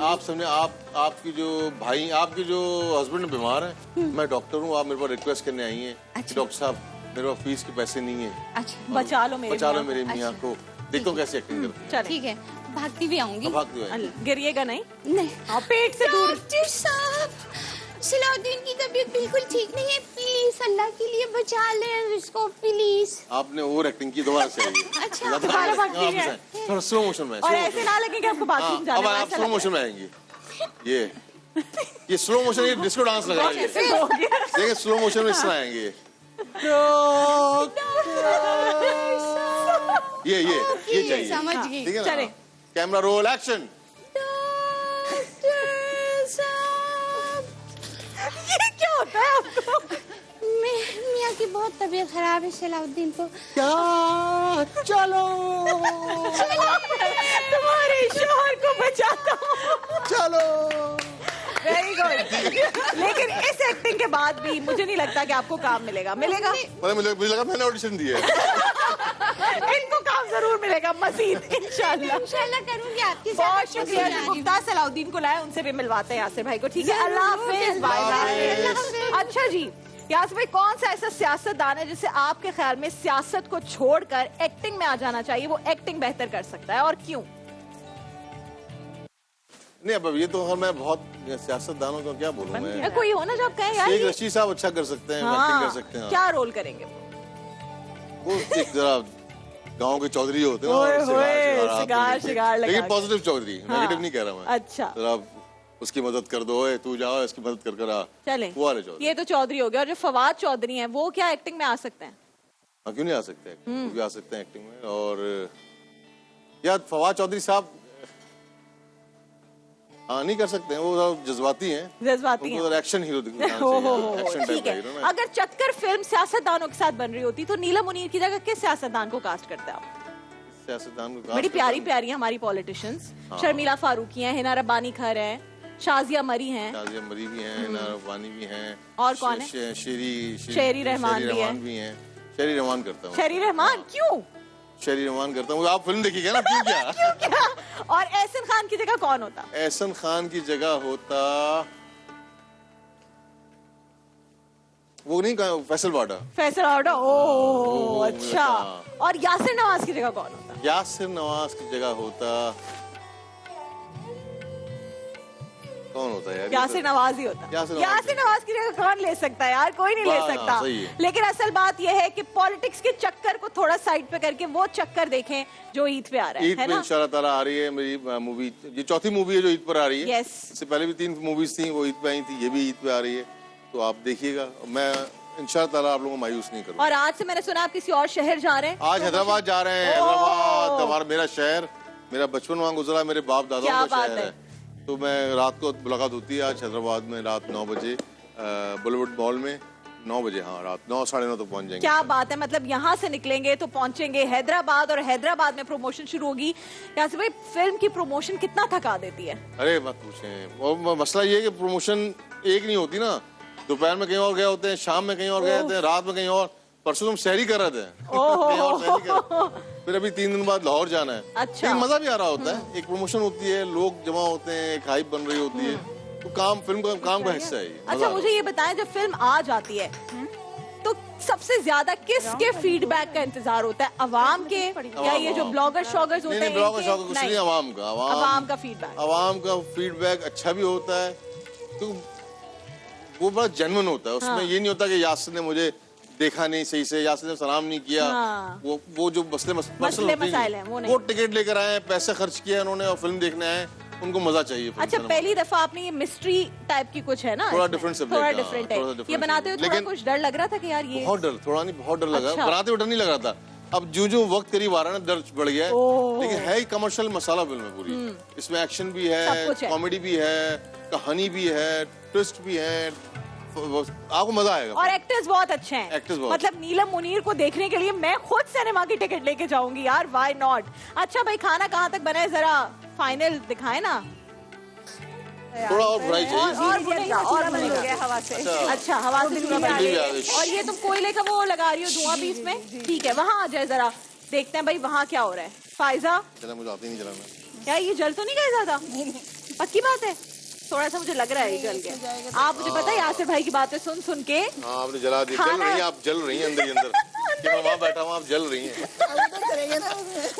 आप सबने, आपकी जो भाई, आपके जो हस्बैंड बीमार है, मैं डॉक्टर हूँ, आप मेरे पास रिक्वेस्ट करने आई हैं, डॉक्टर साहब मेरे पास फीस के पैसे नहीं है, अच्छा बचा लो मेरे मियाँ को, देखता हूँ कैसे एक्टिंग करती है। ठीक है, भागती भी आऊंगी। गिरिएगा नहीं? नहीं, पेट से दूर। डॉक्टर साहब, सलाउद्दीन की तबीयत बिल्कुल ठीक नहीं है, प्लीज अल्लाह के लिए बचा ले इसको प्लीज। आपने ओवर एक्टिंग की, दोबारा से आइए। अच्छा, दोबारा भागती है, थोड़ा स्लो मोशन में, और ऐसे ना लगे कि आपको बाथरूम जाना है। अब आप स्लो मोशन में आएंगी, ये स्लो मोशन, ये डिस्को डांस लगा रही है, देखिए स्लो मोशन में इस तरह आएंगे, ये चाहिए, समझ गई। ठीक है ना? Camera roll action. ये क्या होता है आपको? मियाँ की बहुत तबीयत खराब है, सलाउद्दीन को क्या, चलो तुम्हारे शोहर को बचाता हूँ, चलो। Very good. लेकिन इस एक्टिंग के बाद भी मुझे नहीं लगता कि आपको काम मिलेगा। मुझे लगा मैंने ऑडिशन दिया है। इनको काम जरूर मिलेगा मजीद, इंशाल्लाह करूंगी आपके साथ। बहुत शुक्रिया गुप्ता, सलाउद्दीन को लाए, उनसे भी मिलवाते हैं यासिर भाई को। ठीक है, अल्लाह हाफिज, बाय बाय। अच्छा जी, यासिर भाई कौन सा ऐसा सियासतदान है जिसे आपके ख्याल में सियासत को छोड़कर एक्टिंग में आ जाना चाहिए, वो एक्टिंग बेहतर कर सकता है और क्यों? नहीं, अब ये तो मैं बहुत सियासतदानों का क्या बोलूं मैं, कोई हो ना जो आप कहें यार शेख रशीद साहब अच्छा कर सकते हैं, एक्टिंग कर सकते हैं। क्या रोल करेंगे वो? एक जरा गांव के चौधरी होते हैं, शिगार लगा, लेकिन पॉजिटिव चौधरी, नेगेटिव नहीं कह रहा मैं। अच्छा, जरा उसकी मदद कर दो, तू जाओ इसकी मदद कर आ। चले, वो वाले चौधरी, ये तो चौधरी हो गया। और जो फवाद चौधरी हैं वो क्या एक्टिंग में आ सकते हैं? हाँ, क्यों नहीं आ सकते, वो भी आ सकते हैं एक्टिंग में। और यार फवाद चौधरी साहब हाँ नहीं कर सकते हैं, वो जज्बाती हैं, एक्शन हीरो ठीक है। अगर चक्कर फिल्म सियासतदानों के साथ बन रही होती तो नीलम मुनीर की जगह किस सियासतदान को कास्ट करते आप? सियासतदान को बड़ी प्यारी प्यारी हमारी पॉलिटिशियंस, शर्मिला फारूकी हैं, हिना रब्बानी खर हैं, शाजिया मरी हैं, शाजिया मरी भी हैं, नारवानी भी हैं, और कौन है? शेरी रहमान भी हैं। शेरी रहमान करता हूँ। शेरी रहमान क्यों? शेरी रहमान करता हूँ। आप फिल्म देखिएगा ना, क्यों क्या? क्यों क्या? और एहसन खान की जगह कौन होता? एहसन खान की जगह होता वो नहीं कहा, फैसल वाडा। फैसल वाडा, ओह अच्छा। और यासिर नवाज की जगह कौन होता? यासिर नवाज की जगह होता कौन होता है यार? यासिर नवाज ही होता। यासिर नवाज की जगह कौन ले सकता है यार? कोई नहीं ले सकता। लेकिन असल बात यह है कि पॉलिटिक्स के चक्कर को थोड़ा साइड पे करके वो चक्कर देखें जो ईद पे आ रहा है। ईद पे इंशाल्लाह ताला आ रही है मेरी मूवी। ये चौथी मूवी है जो ईद पर आ रही है। यस। इससे पहले भी 3 मूवीज थी, वो ईद पे आई थी, ये भी ईद पे आ रही है, तो आप देखिएगा। मैं इंशाल्लाह ताला आप लोगों को मायूस नहीं करूंगा। और आज से मैंने सुना आप किसी और शहर जा रहे हैं? आज हैदराबाद जा रहे हैं। हैदराबाद हमारा मेरा शहर, मेरा बचपन वहाँ गुजरा, मेरे बाप दादाओं का शहर है। तो मैं रात को मुलाकात होती है आज हैदराबाद में, रात 9 बजे बुलेवर्ड मॉल में 9 बजे, हाँ रात 9 साढ़े 9 तक पहुंच जाएंगे। क्या बात है, मतलब यहाँ से निकलेंगे तो पहुंचेंगे हैदराबाद, और हैदराबाद में प्रमोशन शुरू होगी। यासिर भाई, फिल्म की प्रमोशन कितना थका देती है? अरे मत पूछें। और मसला ये है कि प्रमोशन एक नहीं होती ना, दोपहर में कहीं और गए होते हैं, शाम में कहीं और गए होते हैं, रात में कहीं और। परसों तुम सहरी कर रहे थे कहीं और सहरी कर, फिर अभी 3 दिन बाद लाहौर जाना है। अच्छा। लेकिन मजा भी आ रहा होता है, एक प्रमोशन होती है, लोग जमा होते हैं, एक हाइप बन रही होती है, तो काम फिल्म का काम का हिस्सा है। अच्छा मुझे ये बताएं, जब फिल्म आ जाती है तो सबसे ज्यादा किसके फीडबैक का इंतजार होता है? अवाम के, या ये जो ब्लॉगर शॉगर्स होते हैं? ब्लॉगर शॉगर कुछ नहीं, अवाम का। अवाम का फीडबैक, अवाम का फीडबैक अच्छा भी होता है, तो वो बड़ा जेन्युइन होता है। उसमें ये नहीं होता कि यासिर ने मुझे देखा नहीं सही से, यासिर ने सलाम नहीं किया। वो जो मसले मसाइल हैं वो टिकट लेकर आए, पैसे खर्च किए उन्होंने और फिल्म देखने आए, उनको मजा चाहिए। अच्छा, पहली दफा आपने ये मिस्ट्री टाइप की कुछ है ना, थोड़ा डिफरेंट है। ये बनाते हुए थोड़ा कुछ डर लग रहा था कि यार ये बहुत डर, थोड़ा नहीं बहुत डर लगा। बनाते हुए डर नहीं लग रहा था, अब जो वक्त करीब आ रहा है ना, दर्द बढ़ गया है। लेकिन है ही कमर्शियल मसाला फिल्म है पूरी। इसमें एक्शन भी है, कॉमेडी भी है, कहानी भी है, ट्विस्ट भी है, आपको मजा आएगा। और एक्टर्स बहुत अच्छे हैं। मतलब नीलम मुनीर को देखने के लिए मैं खुद सिनेमा की टिकट लेके जाऊंगी यार, व्हाई नॉट। अच्छा भाई, खाना कहाँ तक बना है, जरा फाइनल दिखाए ना। थोड़ा और फ्राई चाहिए, और बंद हो गया हवा से। अच्छा, हवा से धुआं आ रही है। और ये तुम कोयले का वो लगा रही हो धुआं भी इसमें? ठीक है, वहाँ आ जाए जरा, देखते हैं भाई वहाँ क्या हो रहा है। फायजा, मुझे आती नहीं जलाना। क्या ये जल तो नहीं गया ज्यादा? पक्की बात है, थोड़ा सा मुझे लग रहा है जल गया। आप मुझे पता है यासिर भाई की बातें सुन सुन के आपने जला दी। जल रही हैं आप, जल रही हैं अंदर ही अंदर। मैं वहाँ बैठा हूँ, आप जल रही हैं।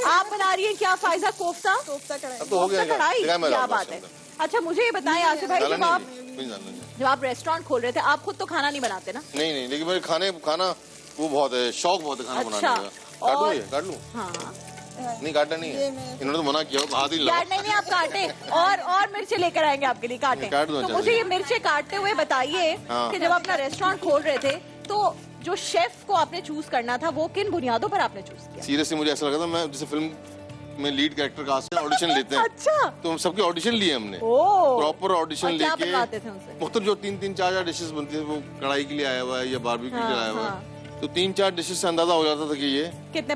आप बना रही हैं क्या फायजा? कोफ्ता तो हो गया, क्या बात है। अच्छा मुझे ये बताएं यासिर भाई, जब आप रेस्टोरेंट खोल रहे थे, आप खुद तो खाना नहीं बनाते ना? नहीं, लेकिन मेरे खाना वो बहुत है, शौक बहुत है खाना बनाने का। काट लूं? हाँ। नहीं काटना नहीं है, इन्होंने तो मना किया, हाथ ही लगा। नहीं आप काटे, और मिर्चे लेकर आएंगे आपके लिए, काटे। तो मुझे ये मिर्चे काटते हुए बताइए कि जब अपना रेस्टोरेंट खोल रहे थे तो जो शेफ को आपने चूज करना था, वो किन बुनियादों पर आपने चूज किया? सीरियसली मुझे ऐसा लगा था, मैं जैसे फिल्म में लीड कैरेक्टर कास्ट है, ऑडिशन लेते हैं। अच्छा। तो हम सबके ऑडिशन लिए हमने, प्रॉपर ऑडिशन लेके। मुख्तलिफ जो 3-4 डिशेस बनती है, वो कढ़ाई के लिए आया हुआ है या बारबेक्यू के लिए आया हुआ है, तो 3-4 डिशेस से अंदाजा हो जाता था कि ये कितने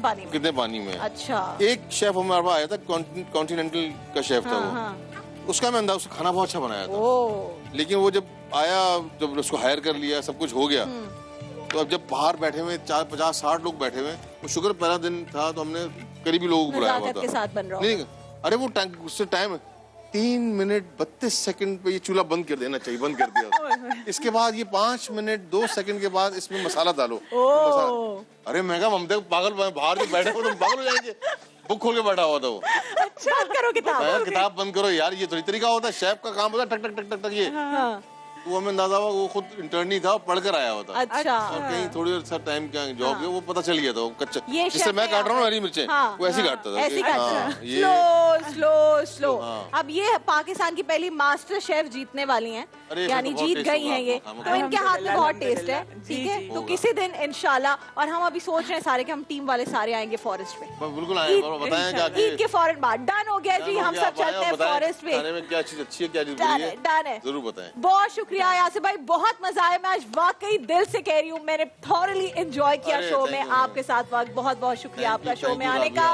पानी में। अच्छा। एक शेफ हमारे पास आया था, कॉन्टिनेंटल का शेफ था वो, उसका मैं अंदाजा, खाना बहुत अच्छा बनाया था। लेकिन वो जब आया, जब उसको हायर कर लिया, सब कुछ हो गया, तो अब जब बाहर बैठे हुए 50-60 लोग बैठे हुए, वो शुक्र पहला दिन था तो हमने करीबी लोगों को बुलाया हुआ था। नहीं, अरे वो उससे टाइम 3 मिनट 32 सेकंड पे ये चूल्हा बंद कर देना चाहिए, बंद कर दिया। इसके बाद ये 5 मिनट 2 सेकंड के बाद इसमें मसाला डालो। अरे मैं कहा ममता पागल, बाहर जो बैठे हो तुम पागल हो जाएंगे। बुक खोल के बैठा हुआ था वो। अच्छा, करो किताब बंद करो यार, ये थोड़ी तरीका होता है, शेफ का काम होता है टक टक टक टक ये। वो हमें अंदाजा हुआ, वो खुद इंटर्नी था, पढ़ कर आया हुआ था। अच्छा। और कहीं थोड़ी सा टाइम क्या जॉब है, वो पता चल गया था वो कच्चा, जिससे मैं काट रहा हूँ हरी मिर्चें, वो ऐसे काटता था। स्लो। अब ये पाकिस्तान की पहली मास्टर शेफ जीतने वाली हैं, यानी जीत गई हैं ये, तो इनके हाथ में बहुत टेस्ट है। ठीक है, तो किसी दिन इंशाल्लाह, और हम अभी सोच रहे हैं सारे कि हम टीम वाले सारे आएंगे फॉरेस्ट पे। बिल्कुल आएंगे, बताएं ईद के फौरन बाद। डन हो गया जी, हम सब चलते हैं फॉरेस्ट पे। क्या चीज अच्छी है, क्या चीज बुरी है, डन है, जरूर बताएं। बहुत शुक्रिया यासिर भाई, बहुत मजा आया। मैं आज वाकई दिल से कह रही हूँ, मैंने थॉरली एंजॉय किया शो में आपके साथ वक्त। बहुत बहुत शुक्रिया आपका शो में आने का,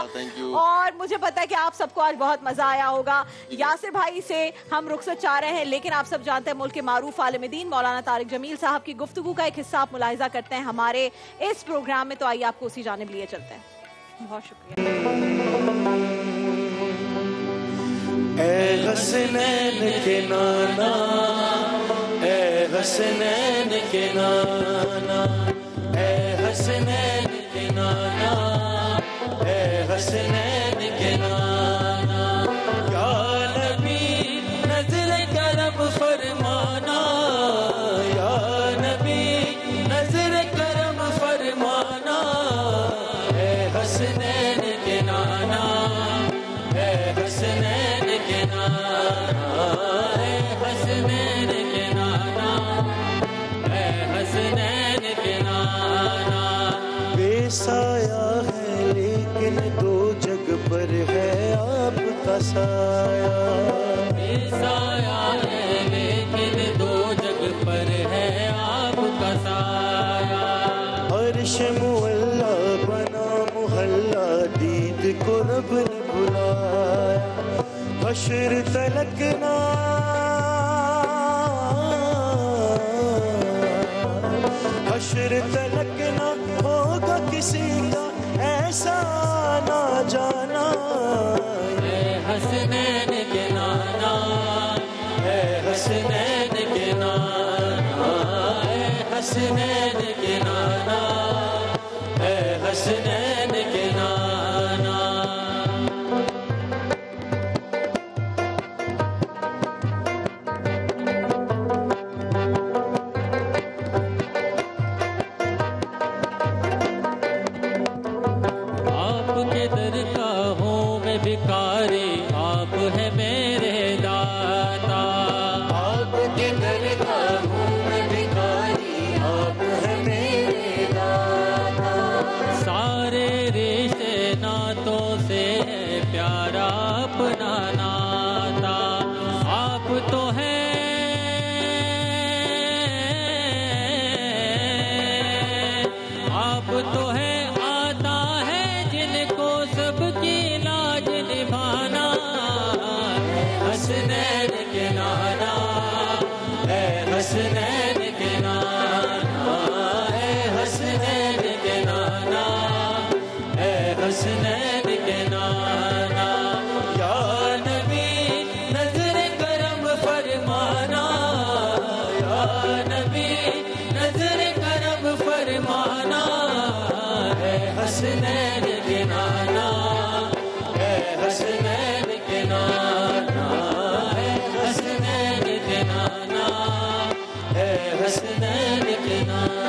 और मुझे पता है कि आप सबको आज बहुत मजा आया होगा। यासिर भाई से हम रुखसत चाह रहे हैं, लेकिन आप सब जानते हैं मुल्क के मारूफ आलिम दीन मौलाना तारिक जमील साहब की गुफ्तगू का एक हिस्सा आप मुलाहिजा करते हैं हमारे इस प्रोग्राम में, तो आइए आपको उसी जानिब लिए चलते हैं। बहुत शुक्रिया। ऐ हसनैन के नाना, ऐ हसनैन के नाना, ऐ हसनैन के नाना, ऐ हसनैन के नाना, या नबी नजर करम फरमाना, या नबी नजर करम फरमाना, ऐ हसनैन के नाना, ऐ हसनैन के नाना, ऐ हसनैन के नाना, ऐ हसनैन के नाना। बेसाया है लेकिन दो जग पर है आपका साया, बेसाया है लेकिन दो जग पर है आपका साया। अर्श मुअल्ला बना मुहल्ला, दीद को रब ने बुलाया, हश्र तलकना, हश्र तलकना होगा किसी का ऐसा ना जाना। ऐ हसनैन के नाना, ऐ हसनैन के नाना, ऐ हसनैन के नाना, ऐ हसनैन के नाना। आपके दर का हूँ मैं भिखारी, आप है मेरे दाता। आपके दर का हूँ मैं भिखारी, आप है मेरे दाता। सारे रिश्ते नातों से है प्यारा अपना नाता, आप तो हैं, आप तो हैं, आता है जिनको सबकी लाज निभाना। हसनैन के नाना, ऐ हसनैन के नाना, ऐ हसनैन के नाना, ऐ हसनैन के नाना, या नबी नजर करम फरमाना, या नबी नजर करम फरमाना, ऐ हसनैन के नाना, ऐ हसनैन के नाना, ऐ हसनैन के नाना, ऐ हसनैन के नाना।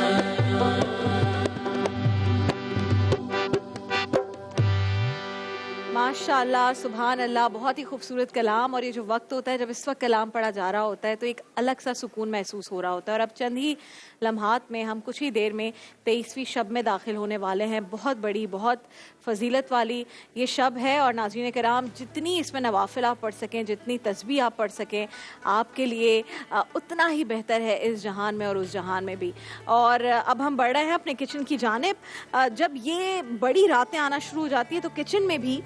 माशाअल्लाह, सुभान अल्लाह, बहुत ही खूबसूरत कलाम। और ये जो वक्त होता है जब इस वक्त कलाम पढ़ा जा रहा होता है तो एक अलग सा सुकून महसूस हो रहा होता है। और अब चंद ही लम्हात में, हम कुछ ही देर में 23वीं शब में दाखिल होने वाले हैं। बहुत बड़ी, बहुत फजीलत वाली ये शब है। और नाज़रीन कराम, जितनी इसमें नवाफिल आप पढ़ सकें, जितनी तस्बीह आप पढ़ सकें, आपके लिए उतना ही बेहतर है इस जहान में और उस जहान में भी। और अब हम बढ़ रहे हैं अपने किचन की जानिब। जब ये बड़ी रातें आना शुरू हो जाती है तो किचन में भी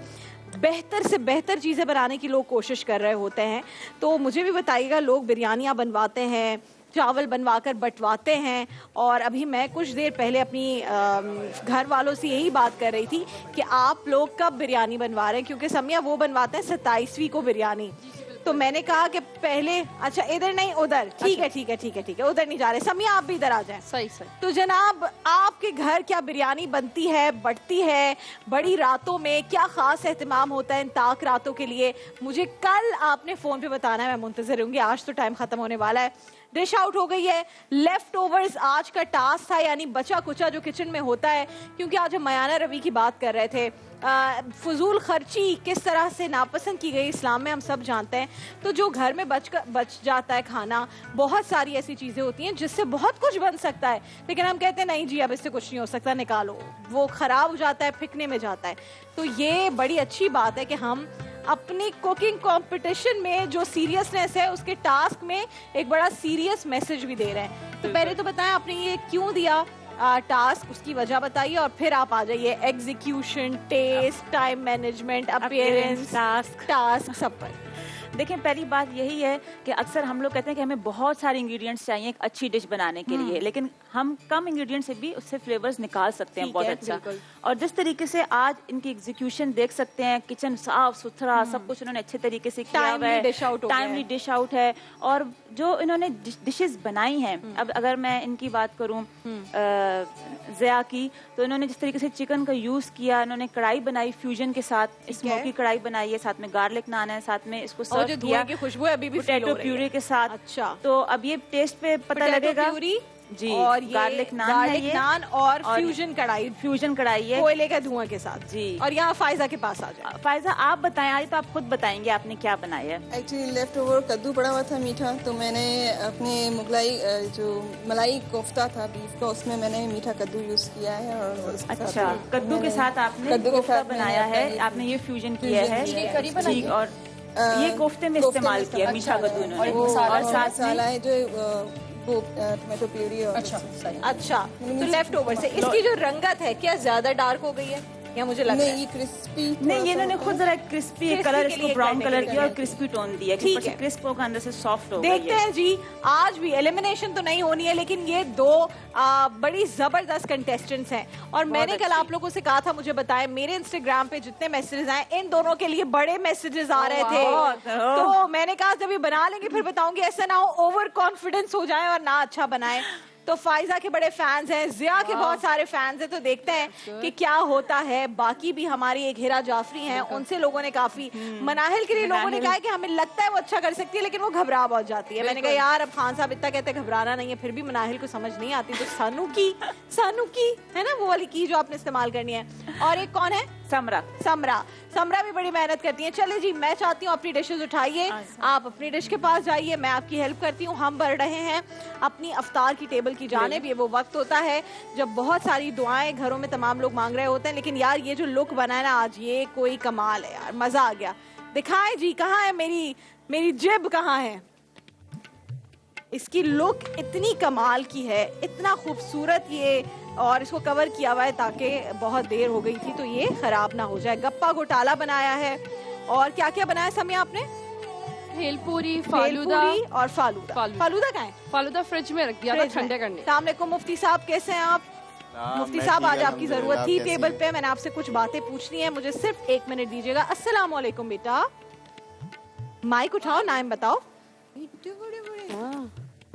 बेहतर से बेहतर चीज़ें बनाने की लोग कोशिश कर रहे होते हैं। तो मुझे भी बताइएगा, लोग बिरयानियाँ बनवाते हैं, चावल बनवाकर बंटवाते हैं। और अभी मैं कुछ देर पहले अपनी घर वालों से यही बात कर रही थी कि आप लोग कब बिरयानी बनवा रहे हैं, क्योंकि समिया वो बनवाते हैं 27वीं को बिरयानी। तो मैंने कहा कि पहले, अच्छा इधर नहीं उधर, ठीक है ठीक है ठीक है ठीक है, उधर नहीं जा रहे। समिया आप भी इधर आ जाएं। सही सही। तो जनाब, आपके घर क्या बिरयानी बनती है, बढ़ती है बड़ी रातों में? क्या खास एहतमाम होता है इन ताक रातों के लिए? मुझे कल आपने फोन पे बताना है, मैं मुंतजर रहूंगी। आज तो टाइम खत्म होने वाला है। डिश आउट हो गई है, लेफ्ट ओवर्स आज का टास्क था, यानी बचा कुचा जो किचन में होता है। क्योंकि आज हम मयाना रवि की बात कर रहे थे, फजूल खर्ची किस तरह से नापसंद की गई इस्लाम में, हम सब जानते हैं। तो जो घर में बच जाता है खाना, बहुत सारी ऐसी चीज़ें होती हैं जिससे बहुत कुछ बन सकता है, लेकिन हम कहते हैं नहीं जी अब इससे कुछ नहीं हो सकता, निकालो, वो ख़राब हो जाता है, फेंकने में जाता है। तो ये बड़ी अच्छी बात है कि हम अपनी कुकिंग कंपटीशन में जो सीरियसनेस है, उसके टास्क में एक बड़ा सीरियस मैसेज भी दे रहे हैं। तो पहले तो बताएं आपने ये क्यों दिया टास्क, उसकी वजह बताइए और फिर आप आ जाइए execution, taste, time management, appearance, task सब पर। देखिए, पहली बात यही है कि अक्सर हम लोग कहते हैं कि हमें बहुत सारे इंग्रेडिएंट्स चाहिए एक अच्छी डिश बनाने के लिए, लेकिन हम कम इंग्रेडिएंट्स से भी उससे फ्लेवर्स निकाल सकते हैं बहुत अच्छा। और जिस तरीके से आज इनकी एग्जीक्यूशन देख सकते हैं, किचन साफ सुथरा सब कुछ उन्होंने अच्छे तरिके से किया हुआ है, टाइमली डिश आउट है। और जो इन्होंने डिशेस बनाई हैं, अब अगर मैं इनकी बात करूं ज़िया की, तो इन्होंने जिस तरीके से चिकन का यूज किया, इन्होंने कढ़ाई बनाई फ्यूजन के साथ, स्मोकी कढ़ाई बनाई है, साथ में गार्लिक नान है, साथ में इसको सर्व किया खुशबू अभी भी पोटैटो प्यूरी के साथ। अच्छा, तो अब ये टेस्ट पे पता लगेगा जी। और ये गार्लिक नान और फ्यूजन कढ़ाई है कोयले के धुआं के साथ जी। और यहाँ फायजा के पास आ जाए। फायजा आप बताएं, आज तो आप खुद बताएंगे आपने क्या बनाया है। एक्चुअली लेफ्ट ओवर कद्दू पड़ा हुआ था मीठा, तो मैंने अपने मुगलाई जो मलाई कोफ्ता था बीफ का, उसमें मैंने मीठा कद्दू यूज किया है। और अच्छा, कद्दू के साथ आपने कोफ्ता बनाया है, आपने ये फ्यूजन किया है जी। और ये कोफ्ते में इस्तेमाल किया मीठा कद्दू इन्होंने, और साथ में जो टोमेटो प्यूरी। और अच्छा, तो लेफ्ट ओवर से इसकी जो रंगत है क्या ज्यादा डार्क हो गई है या मुझे लग रहा है? नहीं, ये क्रिस्पी नहीं, ये इन्होंने खुद जरा क्रिस्पी कलर इसको ब्राउन कलर किया और क्रिस्पी टोन दिया, ठीक है, क्रिस्प होकर अंदर से सॉफ्ट हो गया। देखते हैं जी, आज भी एलिमिनेशन तो नहीं होनी है, लेकिन ये दो बड़ी जबरदस्त कंटेस्टेंट्स हैं। और मैंने कल आप लोगों से कहा था मुझे बताएं, मेरे इंस्टाग्राम पे जितने मैसेजेस आए, इन दोनों के लिए बड़े मैसेजेस आ रहे थे। तो मैंने कहा जब ये बना लेंगे फिर बताऊंगी, ऐसा ना हो ओवर कॉन्फिडेंस हो जाए और ना अच्छा बनाए। तो फायजा के बड़े फैंस हैं, ज़िया के बहुत सारे फैंस हैं, तो देखते हैं कि क्या होता है। बाकी भी हमारी एक हिरा जाफरी हैं, उनसे लोगों ने काफी, मनाहिल के लिए लोगों ने कहा है कि हमें लगता है वो अच्छा कर सकती है, लेकिन वो घबरा बहुत जाती है। मैंने कहा यार अब खान साहब इतना कहते हैं घबराना नहीं है, फिर भी मनाहिल को समझ नहीं आती, तो सानू की है ना, वो वाली की जो आपने इस्तेमाल करनी है। और एक कौन है? समरा भी बड़ी मेहनत करती है। चले जी, मैं चाहती हूँ अपनी डिशेज उठाइए, आप अपनी डिश के पास जाइए, मैं आपकी हेल्प करती हूँ। हम बढ़ रहे हैं अपनी अफ्तार की टेबल की जानिब। ये वो वक्त होता है जब बहुत सारी दुआएं घरों में तमाम लोग मांग रहे होते हैं, लेकिन यार ये जो लुक बना है ना आज, ये कोई कमाल है यार, मजा आ गया। दिखाएं जी, कहाँ है मेरी जिब, कहाँ है? इसकी लुक इतनी कमाल की है, इतना खूबसूरत ये, और इसको कवर किया हुआ है ताकि बहुत देर हो गई थी तो ये खराब ना हो जाए। गप्पा घोटाला बनाया है, और क्या क्या बनाया समिया आपने? भेलपूरी, फालूदा और फालूदा कहाँ है? फालूदा फ्रिज में रख दिया था ठंडे करने। अस्सलाम वालेकुम मुफ्ती साहब, कैसे हैं आप? मुफ्ती साहब आज आपकी जरूरत थी टेबल पे, मैंने आपसे कुछ बातें पूछनी है, मुझे सिर्फ 1 मिनट दीजिएगा। अस्सलाम वालेकुम बेटा, माइक उठाओ, नाम बताओ।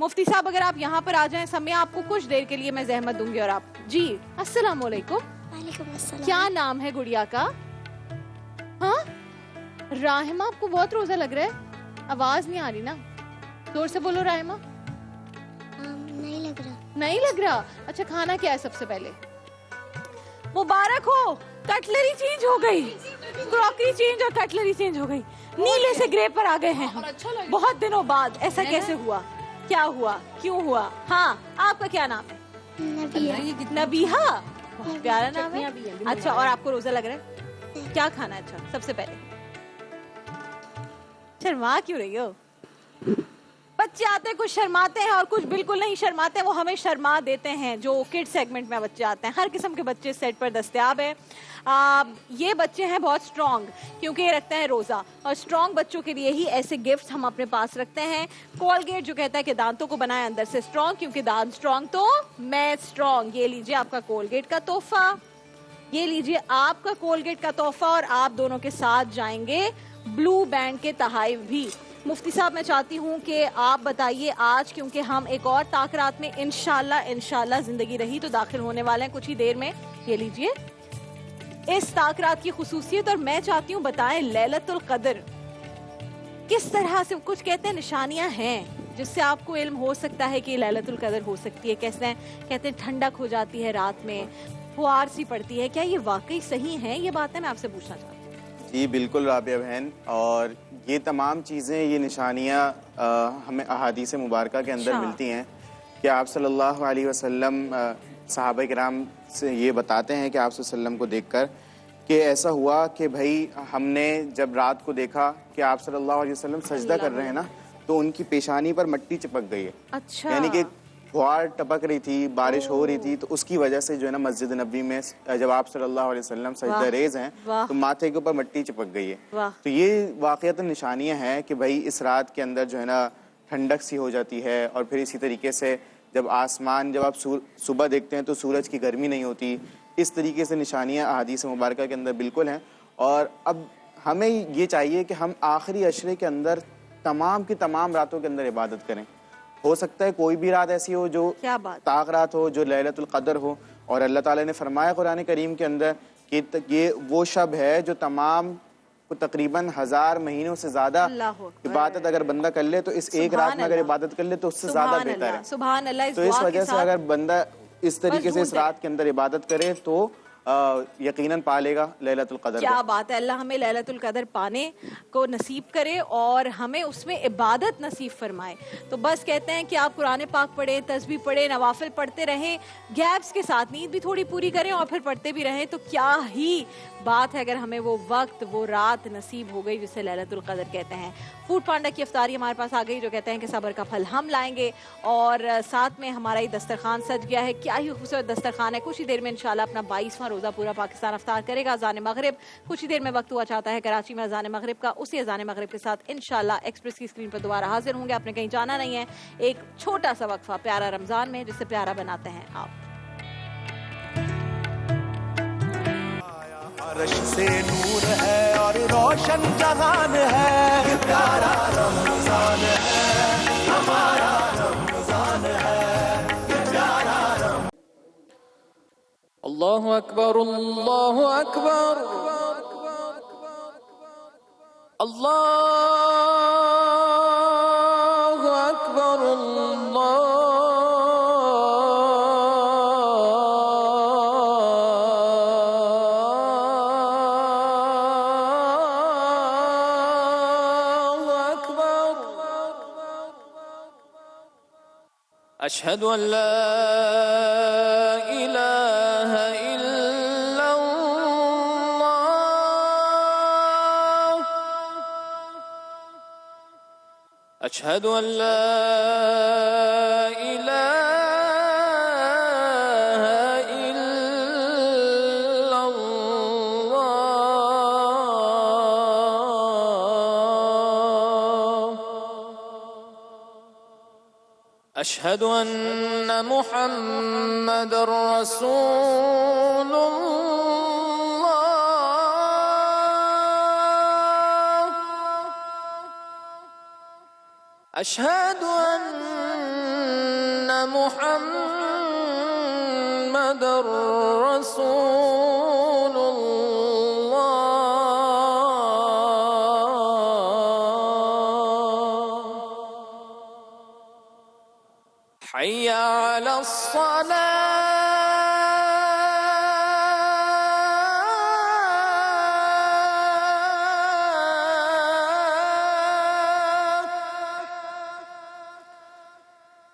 मुफ्ती साहब अगर आप यहाँ पर आ जाएं, समय आपको कुछ देर के लिए मैं जहमत दूंगी। और आप जी, अस्सलाम वालेकुम। क्या नाम है गुड़िया का? हाँ, राहिमा। आपको बहुत रोजा लग रहा है, आवाज नहीं आ रही ना, जोर से बोलो राहिमा। नहीं लग रहा। अच्छा, खाना क्या है सबसे पहले? मुबारक हो, कटलरी चेंज हो गई, क्रॉकरी चेंज और कटलरी चेंज हो गई, नीले से ग्रे पर आ गए हैं बहुत दिनों बाद। ऐसा कैसे हुआ, क्या हुआ, क्यों हुआ? हाँ, आपका क्या नाम है? नबीहा। बहुत प्यारा नाम है। अच्छा, और आपको रोजा लग रहा है, क्या खाना है? अच्छा, सबसे पहले शर्मा क्यों रही हो? बच्चे आते हैं, कुछ शर्माते हैं और कुछ बिल्कुल नहीं शर्माते हैं, वो हमें शर्मा देते हैं। जो किड सेगमेंट में बच्चे आते हैं, हर किस्म के बच्चे सेट पर दस्तयाब है। ये बच्चे हैं बहुत स्ट्रॉन्ग, क्योंकि ये रखते हैं रोज़ा, और स्ट्रॉन्ग बच्चों के लिए ही ऐसे गिफ्ट्स हम अपने पास रखते हैं। कोलगेट जो कहता है कि दांतों को बनाए अंदर से स्ट्रॉन्ग, क्योंकि दांत स्ट्रॉन्ग तो मैं स्ट्रॉन्ग। ये लीजिए आपका कोलगेट का तोहफा, ये लीजिए आपका कोलगेट का तोहफा, और आप दोनों के साथ जाएंगे ब्लू बैंड के तहाइफ भी। मुफ्ती साहब, मैं चाहती हूँ कि आप बताइए आज, क्योंकि हम एक और ताकरात में इंशाल्लाह जिंदगी रही तो दाखिल होने वाले हैं कुछ ही देर में। ये लीजिए इस ताकरात की खुसूसियत, और मैं चाहती हूँ बताएं लैलतुल कदर किस तरह से, कुछ कहते हैं निशानियां हैं जिससे आपको इल्म हो सकता है कि लैलतुल कदर हो सकती है। कैसे कहते हैं ठंडक हो जाती है रात में, फुहार सी पड़ती है, क्या ये वाकई सही है? ये बातें मैं आपसे पूछना चाहती हूँ। जी बिल्कुल राबिया बहन, और ये तमाम चीज़ें, ये निशानियाँ हमें अहादीस मुबारका के अंदर मिलती हैं कि आप सल्लल्लाहु अलैहि वसल्लम सहाबा किराम से ये बताते हैं कि आप वसल्लम को देखकर कि ऐसा हुआ कि भाई हमने जब रात को देखा कि आप सल्लल्लाहु अलैहि वसल्लम सजदा कर रहे हैं ना, तो उनकी पेशानी पर मिट्टी चिपक गई है। अच्छा। यानी कि फुहार टपक रही थी, बारिश हो रही थी, तो उसकी वजह से जो है ना मस्जिद नबी में जब आप सल्लल्लाहु अलैहि वसल्लम सजदा रेज हैं तो माथे के ऊपर मिट्टी चिपक गई है। तो ये वाकईतन निशानियां हैं कि भाई इस रात के अंदर जो है ना ठंडक सी हो जाती है। और फिर इसी तरीके से जब आसमान, जब आप सुबह देखते हैं तो सूरज की गर्मी नहीं होती। इस तरीके से निशानियाँ अहादीस मुबारक के अंदर बिल्कुल हैं। और अब हमें ये चाहिए कि हम आखिरी अशरे के अंदर तमाम की तमाम रातों के अंदर इबादत करें। हो सकता है कोई भी रात ऐसी हो जो ताक रात हो, जो लैलतुल क़द्र हो। और अल्लाह ताला ने फरमाया कुरान करीम के अंदर कि ये वो शब है जो तमाम को तकरीबन 1000 महीनों से ज़्यादा इबादत अगर बंदा कर ले तो इस एक रात में अगर इबादत कर ले तो उससे ज़्यादा बेहतर है। सुभान अल्लाह। तो इस वजह से अगर बंदा इस तरीके से इस रात के अंदर इबादत करे तो यकीनन पा लेगा लैलतुल क़द्र। क्या बात है, अल्लाह हमें लैलतुल क़द्र पाने को नसीब करे और हमें उसमें इबादत नसीब फरमाए। तो बस कहते हैं कि आप कुरान पाक पढ़ें, तस्बीह पढ़ें, नवाफिल पढ़ते रहें, गैप्स के साथ नींद भी थोड़ी पूरी करें और फिर पढ़ते भी रहें। तो क्या ही बात है अगर हमें वो वक्त, वो रात नसीब हो गई जिसे लैलतुल क़द्र कहते हैं। फूड पांडा की इफ्तारी हमारे पास आ गई, जो कहते हैं कि सब्र का फल हम लाएंगे। और साथ में हमारा ये दस्तरखान सज गया है। क्या ही खूबसूरत दस्तरखान है। कुछ ही देर में इंशाल्लाह अपना 22वां रोज़ा पूरा पाकिस्तान इफ्तार करेगा। अज़ान मगरिब कुछ ही देर में वक्त हुआ चाहता है कराची में अज़ान मगरिब का। उसी अज़ान मगरिब के साथ इंशाल्लाह एक्सप्रेस की स्क्रीन पर दोबारा हाजिर होंगे। आपने कहीं जाना नहीं है। एक छोटा सा वक्फा प्यारा रमज़ान में, जिससे प्यारा बनाते हैं आप। अर्श से नूर है और रोशन जहान है, ये प्यारा रमजान है, हमारा रमजान है, ये प्यारा अल्लाहु अकबर, अल्लाहु अकबर, अल्लाहु अकबर, अशहदु अन ला इलाहा इल्लल्लाह, अशहदु अन ला इलाहा इल्लल्लाह, अशहदु अन्ना मुहम्मदर रसूलुल्लाह, अशहदु अन्ना मुहम्मदर रसूलुल्लाह, हय्या अला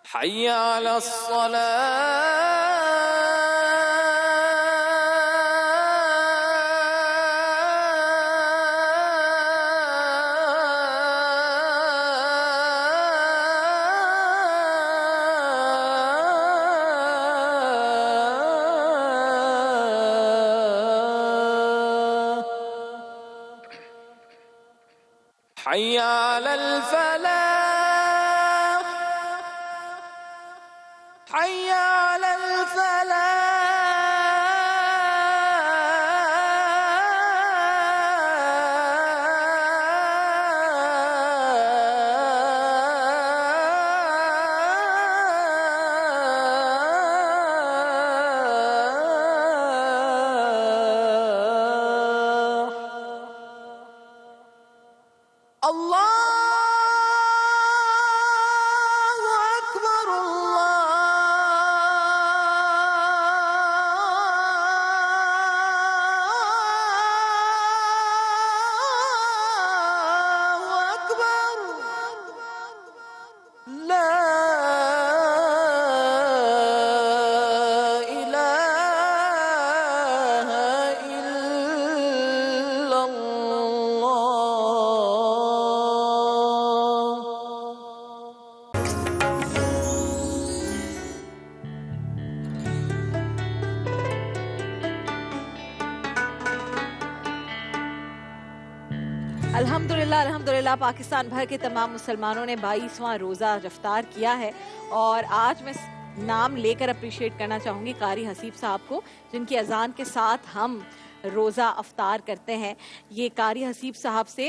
हय्या अलल फलाह, हय्या अलल माशाल्लाह अल्हम्दुलिल्लाह पाकिस्तान भर के तमाम मुसलमानों ने 22वां रोज़ा इफ्तार किया है और आज मैं नाम लेकर अप्रिशिएट करना चाहूँगी कारी हसीब साहब को, जिनकी अजान के साथ हम रोज़ा अफ्तार करते हैं। ये कारी हसीब साहब से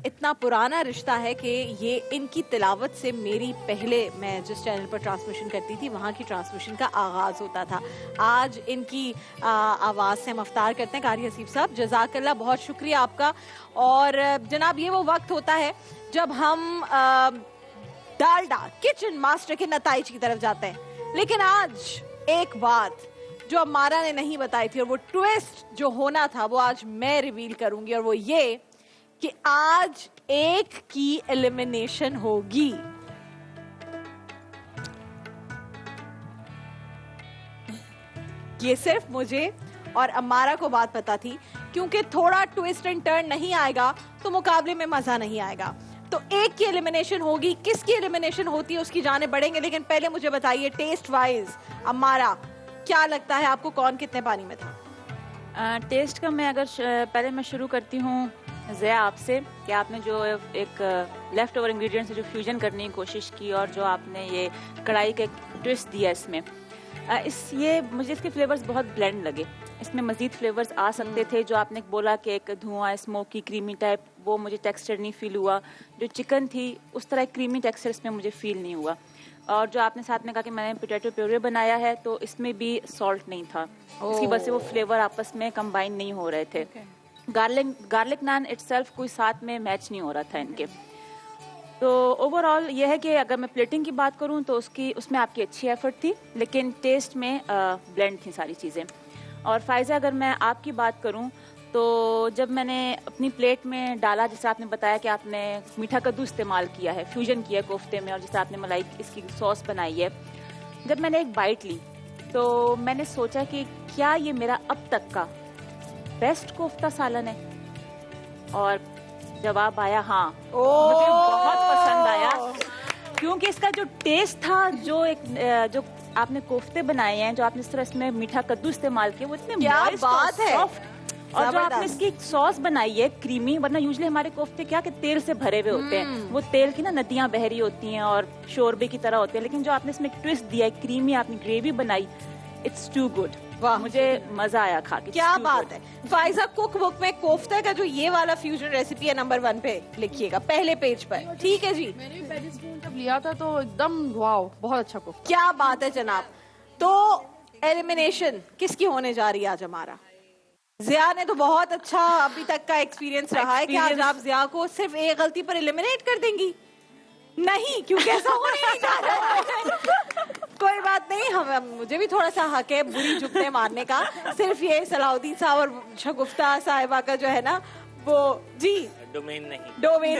इतना पुराना रिश्ता है कि ये इनकी तिलावत से मेरी पहले मैं जिस चैनल पर ट्रांसमिशन करती थी वहाँ की ट्रांसमिशन का आगाज़ होता था। आज इनकी आवाज़ से हम अफ्तार करते हैं। कारी हसीब साहब जज़ाकल्लाह, बहुत शुक्रिया आपका। और जनाब ये वो वक्त होता है जब हम डालडा किचन मास्टर के नताइज की तरफ जाते हैं, लेकिन आज एक बात जो अमारा ने नहीं बताई थी और वो ट्विस्ट जो होना था वो आज मैं रिवील करूंगी, और वो ये कि आज एक की एलिमिनेशन होगी। ये सिर्फ मुझे और अमारा को बात पता थी, क्योंकि थोड़ा ट्विस्ट एंड टर्न नहीं आएगा तो मुकाबले में मजा नहीं आएगा। तो एक की एलिमिनेशन होगी, किसकी एलिमिनेशन होती है उसकी जाने बढ़ेंगे, लेकिन पहले मुझे बताइए टेस्ट वाइज अमारा क्या लगता है आपको कौन कितने पानी में था? टेस्ट का मैं अगर पहले मैं शुरू करती हूँ ज़िया आपसे कि आपने जो एक लेफ्ट ओवर इंग्रेडिएंट से जो फ्यूजन करने की कोशिश की और जो आपने ये कढ़ाई का ट्विस्ट दिया इसमें, ये मुझे इसके फ्लेवर्स बहुत ब्लेंड लगे। इसमें मज़ीद फ्लेवर्स आ सकते थे। जो आपने बोला कि एक धुआं स्मोकी क्रीमी टाइप, वो मुझे टेक्सचर नहीं फील हुआ। जो चिकन थी उस तरह क्रीमी टेक्सचर इसमें मुझे फील नहीं हुआ। और जो आपने साथ में कहा कि मैंने पोटैटो प्यूरी बनाया है तो इसमें भी सॉल्ट नहीं था, इसकी वजह से वो फ्लेवर आपस में कंबाइन नहीं हो रहे थे। गार्लिक नान इटसेल्फ कोई साथ में मैच नहीं हो रहा था इनके। तो ओवरऑल ये है कि अगर मैं प्लेटिंग की बात करूं तो उसमें आपकी अच्छी एफर्ट थी, लेकिन टेस्ट में ब्लेंड थी सारी चीज़ें। और फ़ायज़ा अगर मैं आपकी बात करूं तो जब मैंने अपनी प्लेट में डाला, जैसे आपने बताया कि आपने मीठा कद्दू इस्तेमाल किया है, फ्यूजन किया है कोफ्ते में, और जैसे आपने मलाई इसकी सॉस बनाई है, जब मैंने एक बाइट ली तो मैंने सोचा कि क्या ये मेरा अब तक का बेस्ट कोफ्ता सालन है? और जवाब आया हाँ। मुझे बहुत पसंद आया, क्योंकि इसका जो टेस्ट था, जो आपने कोफ्ते बनाए हैं, जो आपने इस तरह इसमें मीठा कद्दू इस्तेमाल किया, वो इतने मॉइस्ट और सॉफ्ट, और जो आपने इसकी सॉस बनाई है क्रीमी, वरना यूजुअली हमारे कोफ्ते क्या कि तेल से भरे हुए होते हैं, वो तेल की ना नदियां बह रही होती हैं और शोरबे की तरह होते हैं, लेकिन जो आपने इसमें ट्विस्ट दिया है, क्रीमी आपने ग्रेवी बनाई, इट्स टू गुड। वाह, मुझे मजा आया खा के। क्या बात है। फाइजा कुक बुक में कोफ्ते का जो ये वाला फ्यूजन रेसिपी है नंबर 1 पे लिखिएगा, पहले पेज पर, ठीक है जी। मैंने भी पहले स्पून जब लिया था तो एकदम वाओ, बहुत अच्छा कोफ्ता। क्या बात है जनाब। तो एलिमिनेशन किसकी होने जा रही है आज हमारा? ज़िया ने तो बहुत अच्छा अभी तक का एक्सपीरियंस रहा है कि आज आप ज़िया को सिर्फ एक गलती पर एलिमिनेट कर देंगी? नहीं, क्योंकि ऐसा होने नहीं जा रहा है। कोई बात नहीं, हम मुझे भी थोड़ा सा हक है बुरी जुगते मारने का। सिर्फ ये सलाउद्दीन साहब और शगुफ्ता साहिबा का जो है ना वो जी डोमेन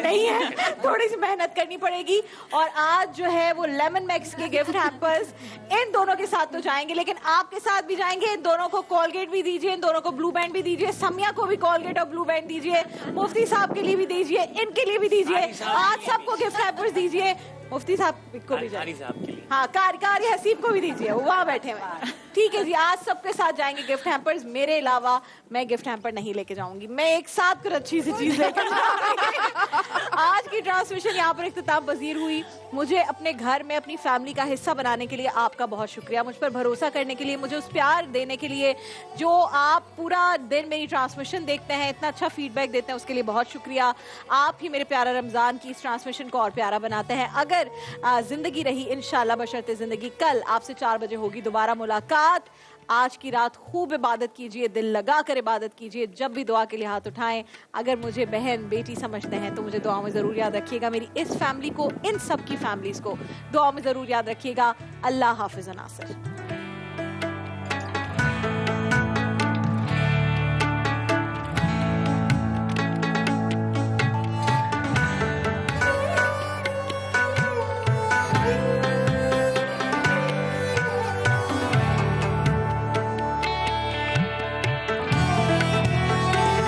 नहीं है, थोड़ी सी मेहनत करनी पड़ेगी। और आज जो है वो लेमन मैक्स के गिफ्ट हैम्पर्स इन दोनों के साथ तो जाएंगे, लेकिन आपके साथ भी जाएंगे। इन दोनों को कॉलगेट भी दीजिए, इन दोनों को ब्लू बैंड भी दीजिए, समिया को भी कॉलगेट और ब्लू बैंड दीजिए, मुफ्ती साहब के लिए भी दीजिए, इनके लिए भी दीजिए, आज सबको गिफ्ट हैम्पर्स दीजिए। मुफ्ती साहब को भी हाँ, कारी हसीब को भी दीजिए, वो वहाँ बैठे हुए। ठीक है जी, आज सबके साथ जाएंगे गिफ्ट हैम्पर्स। मेरे अलावा मैं गिफ्ट हैम्पर नहीं लेके जाऊंगी, मैं एक साथ कुछ अच्छी सी चीज लेकर आज की ट्रांसमिशन यहाँ पर इख्तिताम पजीर हुई। मुझे अपने घर में अपनी फैमिली का हिस्सा बनाने के लिए आपका बहुत शुक्रिया, मुझ पर भरोसा करने के लिए, मुझे उस प्यार देने के लिए जो आप पूरा दिन मेरी ट्रांसमिशन देखते हैं, इतना अच्छा फीडबैक देते हैं, उसके लिए बहुत शुक्रिया। आप ही मेरे प्यारा रमजान की इस ट्रांसमिशन को और प्यारा बनाते हैं। अगर जिंदगी रही इंशाल्लाह बशर्ते जिंदगी, कल आपसे 4 बजे होगी दोबारा मुलाकात। आज की रात खूब इबादत कीजिए, दिल लगा कर इबादत कीजिए, जब भी दुआ के लिए हाथ उठाएं। अगर मुझे बहन बेटी समझते हैं तो मुझे दुआ में जरूर याद रखिएगा। मेरी इस फैमिली को, इन सब की फैमिलीज को दुआ में जरूर याद रखिएगा। अल्लाह हाफिज नासिर।